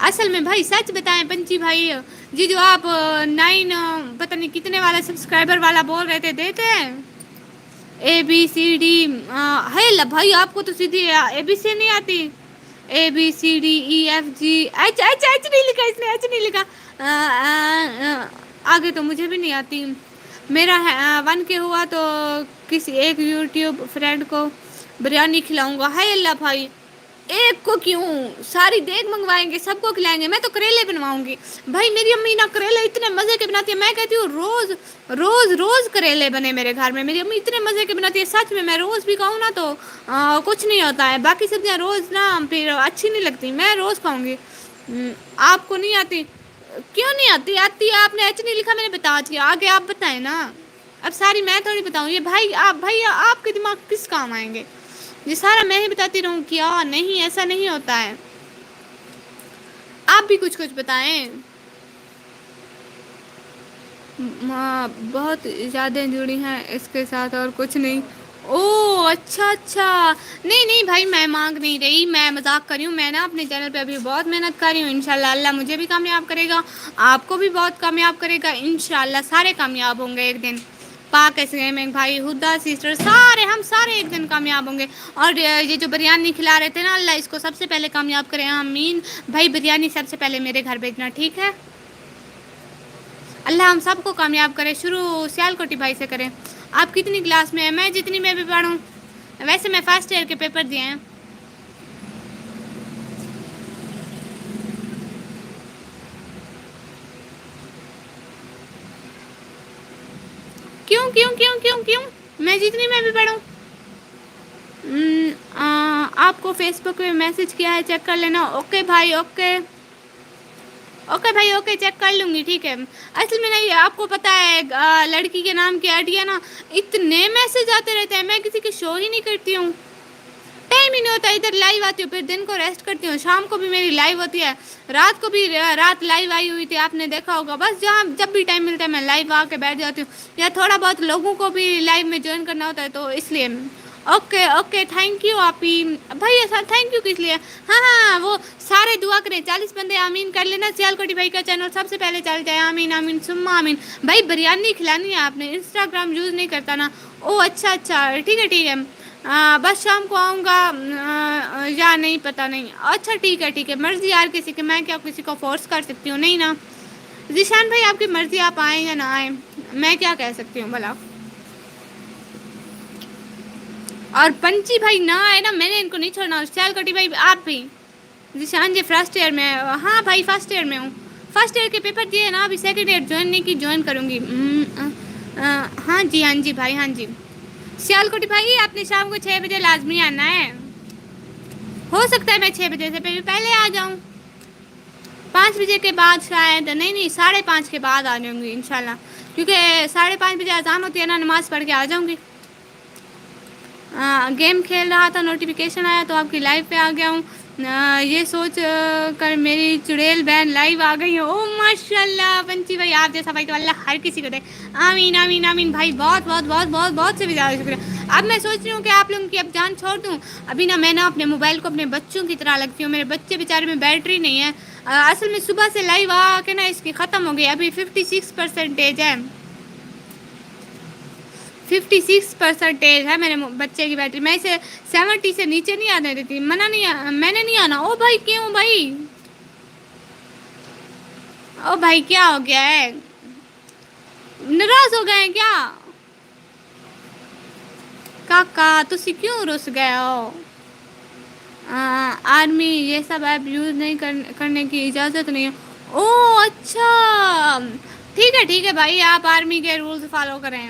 اصل میں بھائی سچ بتائیں پنچی بھائی، جی جو آپ 9 پتہ نہیں کتنے والا سبسکرائبر والا بول رہے تھے، دیتے ہیں؟ ABCD ہے ل بھائی، آپ کو تو سیدھی ABC نہیں آتی؟ ABCDEFG ایچ نہیں لکھا اس نے، ایچ نہیں لکھا. آگے تو مجھے بھی نہیں آتی. میرا 1K ہوا تو کسی ایک یوٹیوب فرینڈ کو بریانی کھلاؤں گا. ہائے اللہ بھائی ایک کو کیوں، ساری دیگ منگوائیں گے، سب کو کھلائیں گے. میں تو کریلے بنواؤں گی بھائی. میری امی نا کریلے اتنے مزے کے بناتی ہے، میں کہتی ہوں روز روز روز کریلے بنے میرے گھر میں. میری امی اتنے مزے کے بناتی ہے سچ میں روز بھی کہوں نا تو کچھ نہیں ہوتا ہے. باقی سبزیاں روز نا پھر اچھی نہیں لگتی، میں روز کھاؤں گی. آپ کو نہیں آتی؟ کیوں نہیں آتی؟ آتی ہے. آپ نے ایچ نہیں لکھا، میں نے بتا دیا. آگے آپ بتائیں نا. اب ساری میں تھوڑی بتاؤں یہ بھائی. آپ کے دماغ کس کام آئیں گے؟ یہ سارا میں ہی بتاتی رہوں کیا؟ نہیں ایسا نہیں ہوتا ہے. آپ بھی کچھ کچھ بتائیں. بہت زیادہ جڑی ہیں اس کے ساتھ اور کچھ نہیں. اوہ اچھا اچھا. نہیں نہیں بھائی میں مانگ نہیں رہی، میں مذاق کر رہی ہوں. میں نا اپنے چینل پہ ابھی بہت محنت کر رہی ہوں. انشاءاللہ اللہ مجھے بھی کامیاب کرے گا، آپ کو بھی بہت کامیاب کرے گا. انشاءاللہ سارے کامیاب ہوں گے ایک دن. پاک ایسے میں بھائی ہدا سسٹر سارے ہم سارے ایک دن کامیاب ہوں گے. اور یہ جو بریانی کھلا رہے تھے نا، اللہ اس کو سب سے پہلے کامیاب کرے. آمین بھائی. بریانی سب سے پہلے میرے گھر بھیجنا، ٹھیک ہے؟ اللہ ہم سب کو کامیاب کرے. شروع سیال کوٹی بھائی سے کریں. آپ کتنی کلاس میں ہیں؟ میں جتنی میں بھی پڑھوں. ویسے میں فرسٹ ایئر کے پیپر دیے ہیں. کیوں کیوں کیوں کیوں کیوں؟ میں جتنی میں بھی پڑھوں. آپ کو فیس بک پہ میسج کیا ہے، چیک کر لینا. اوکے بھائی اوکے. اوکے بھائی اوکے چیک کر لوں گی ٹھیک ہے. اصل میں نہیں آپ کو پتہ ہے لڑکی کے نام کی آئیڈی ہے نا، اتنے میسج آتے رہتے ہیں، میں کسی کی شو ہی نہیں کرتی ہوں. ٹائم ہی نہیں ہوتا. ادھر لائیو آتی ہوں، پھر دن کو ریسٹ کرتی ہوں. شام کو بھی میری لائیو ہوتی ہے. رات کو بھی رات لائیو آئی ہوئی تھی، آپ نے دیکھا ہوگا. بس جہاں جب بھی ٹائم ملتا ہے میں لائیو آ کے بیٹھ جاتی ہوں. یا تھوڑا بہت لوگوں کو بھی لائیو میں جوائن کرنا ہوتا ہے تو اس لیے. اوکے اوکے تھینک یو آپی بھائی. ایسا تھینک یو کس لیے؟ ہاں ہاں وہ سارے دعا کریں 40 بندے آمین کر لینا. سیال کوٹی بھائی کا چینل سب سے پہلے چل جائے. آمین آمین سما آمین. بھائی بریانی کھلانی ہے آپ نے، انسٹاگرام یوز نہیں کرتا نا؟ او اچھا اچھا ٹھیک ہے ٹھیک ہے. بس شام کو آؤں گا یا نہیں پتہ نہیں. اچھا ٹھیک ہے ٹھیک ہے. مرضی یار کسی کی، میں کیا کسی کو فورس کر سکتی ہوں؟ نہیں نا. ذیشان بھائی آپ کی مرضی، آپ آئیں یا نہ آئیں، میں کیا کہہ سکتی ہوں بھلا. اور پنچی بھائی نہ آئے نا، میں نے ان کو نہیں چھوڑنا. سیال کوٹی بھائی آپ بھی. ذیشان جی فرسٹ ایئر میں. ہاں بھائی فرسٹ ایئر میں ہوں. فرسٹ ایئر کے پیپر دیے نا، ابھی سیکنڈ ایئر جوائن نہیں کی، جوائن کروں گی. ہاں جی ہاں جی بھائی ہاں جی. سیال کوٹی بھائی آپ نے شام کو 6 بجے لازمی آنا ہے. ہو سکتا ہے میں 6 بجے سے پہلے آ جاؤں. 5 بجے کے بعد شاید نہیں نہیں 5:30 کے بعد آ جاؤں گی انشاءاللہ. کیونکہ 5:30 بجے اذان ہوتی ہے نا، نماز پڑھ کے آ جاؤں گی. گیم کھیل رہا تھا، نوٹیفیکیشن آیا تو آپ کی لائف پہ آ گیا ہوں. یہ سوچ کر میری چڑیل بہن لائیو آ گئی ہو. او ماشاء اللہ پنچی بھائی آپ جیسا بھائی تو اللہ ہر کسی کو دے. آمین آمین آمین بھائی. بہت بہت بہت بہت بہت سے بھی زیادہ شکریہ. اب میں سوچ رہی ہوں کہ آپ لوگوں کی اب جان چھوڑ دوں. ابھی نا میں نا اپنے موبائل کو اپنے بچوں کی طرح لگتی ہوں. میرے بچے بیچارے میں بیٹری نہیں ہے. اصل میں صبح سے لائیو آ کے نا اس کی ختم ہو گئی. ابھی 56% ہے. 56% ہے میرے بچے کی بیٹری. میں اسے 70 سے نیچے نہیں آنے دیتی. منع نہیں، میں نے نہیں آنا. او بھائی کیوں بھائی؟ او بھائی کیا ہو گیا ہے؟ ناراض ہو گئے ہیں کیا؟ کاکا تسی کیوں رس گئے ہو؟ آرمی یہ سب ایپ یوز نہیں کرنے کی اجازت نہیں ہے. اوہ اچھا ٹھیک ہے بھائی آپ آرمی کے رولز فالو کریں.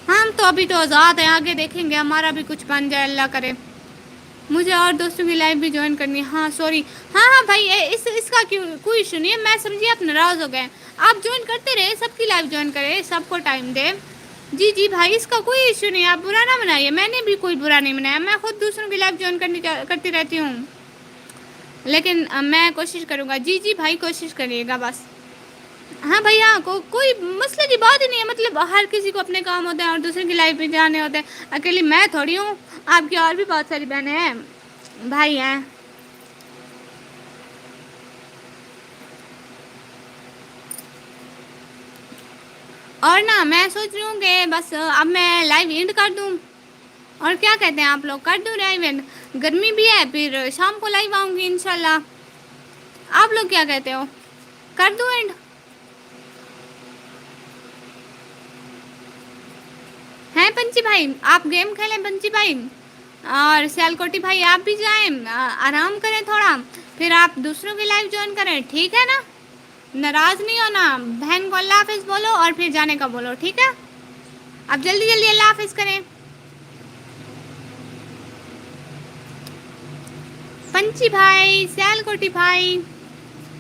ہم تو ابھی تو آزاد ہیں آگے دیکھیں گے ہمارا بھی کچھ بن جائے اللہ کرے. مجھے اور دوستوں کی لائف بھی جوائن کرنی ہے. ہاں سوری ہاں بھائی اس کا کوئی ایشو نہیں ہے. میں سمجھی آپ ناراض ہو گئے. آپ جوائن کرتے رہے سب کی لائف جوائن کرے سب کو ٹائم دے. جی بھائی اس کا کوئی ایشو نہیں آپ برا نہ منائیے. میں نے بھی کوئی برا نہیں منایا. میں خود دوسروں کی لائف جوائن کرتی رہتی ہوں. لیکن میں کوشش کروں گا. جی بھائی کوشش کریے گا بس. ہاں بھیا کوئی مسئلے کی بات ہی نہیں ہے. مطلب ہر کسی کو اپنے کام ہوتے ہیں اور دوسرے کی لائف میں جانے ہوتے ہیں. اکیلی میں تھوڑی ہوں آپ کی اور بھی بہت ساری بہنیں ہیں بھائی ہیں. اور نا میں سوچ رہی ہوں کہ بس اب میں لائیو اینڈ کر دوں. اور کیا کہتے ہیں آپ لوگ کر دوں لائیو اینڈ. گرمی بھی ہے پھر شام کو لائیو آؤں گی انشاء اللہ. آپ لوگ کیا کہتے ہو کر دوں اینڈ. ہیں پنچی بھائی آپ گیم کھیلیں پنچی بھائی. اور سیال کوٹی بھائی آپ بھی جائیں آرام کریں تھوڑا. پھر آپ دوسروں کی لائف جوائن کریں ٹھیک ہے نا. ناراض نہیں ہونا بہن کو اللہ حافظ بولو اور پھر جانے کا بولو ٹھیک ہے. اب جلدی اللہ حافظ کریں. پنچی بھائی سیال کوٹی بھائی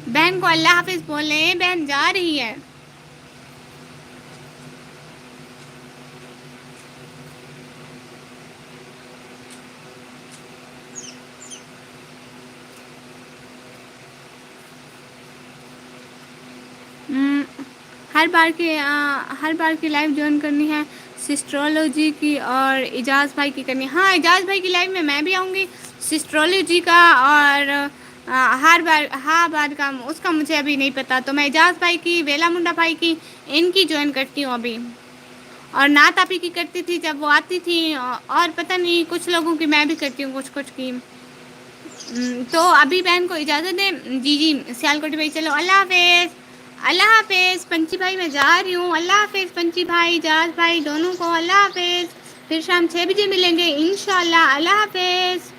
بہن کو اللہ حافظ بولیں بہن جا رہی ہے. ہر بار کی لائف جوائن کرنی ہے. سسٹرولوجی کی اور اعجاز بھائی کی کرنی. ہاں اعجاز بھائی کی لائف میں بھی آؤں گی. سسٹرولوجی کا اور ہر بار کا اس کا مجھے ابھی نہیں پتا. تو میں اعجاز بھائی کی ویلا منڈا بھائی کی ان کی جوائن کرتی ہوں ابھی. اور نعت آپی کی کرتی تھی جب وہ آتی تھی. اور پتہ نہیں کچھ لوگوں کی میں بھی کرتی ہوں کچھ کی. تو ابھی بہن کو اجازت دیں. جی سیال کوٹی بھائی چلو اللہ حافظ. اللہ حافظ پنچی بھائی میں جا رہی ہوں. اللہ حافظ پنچی بھائی اعجاز بھائی دونوں کو اللہ حافظ. پھر شام 6 بجے ملیں گے انشاء اللہ. اللہ حافظ.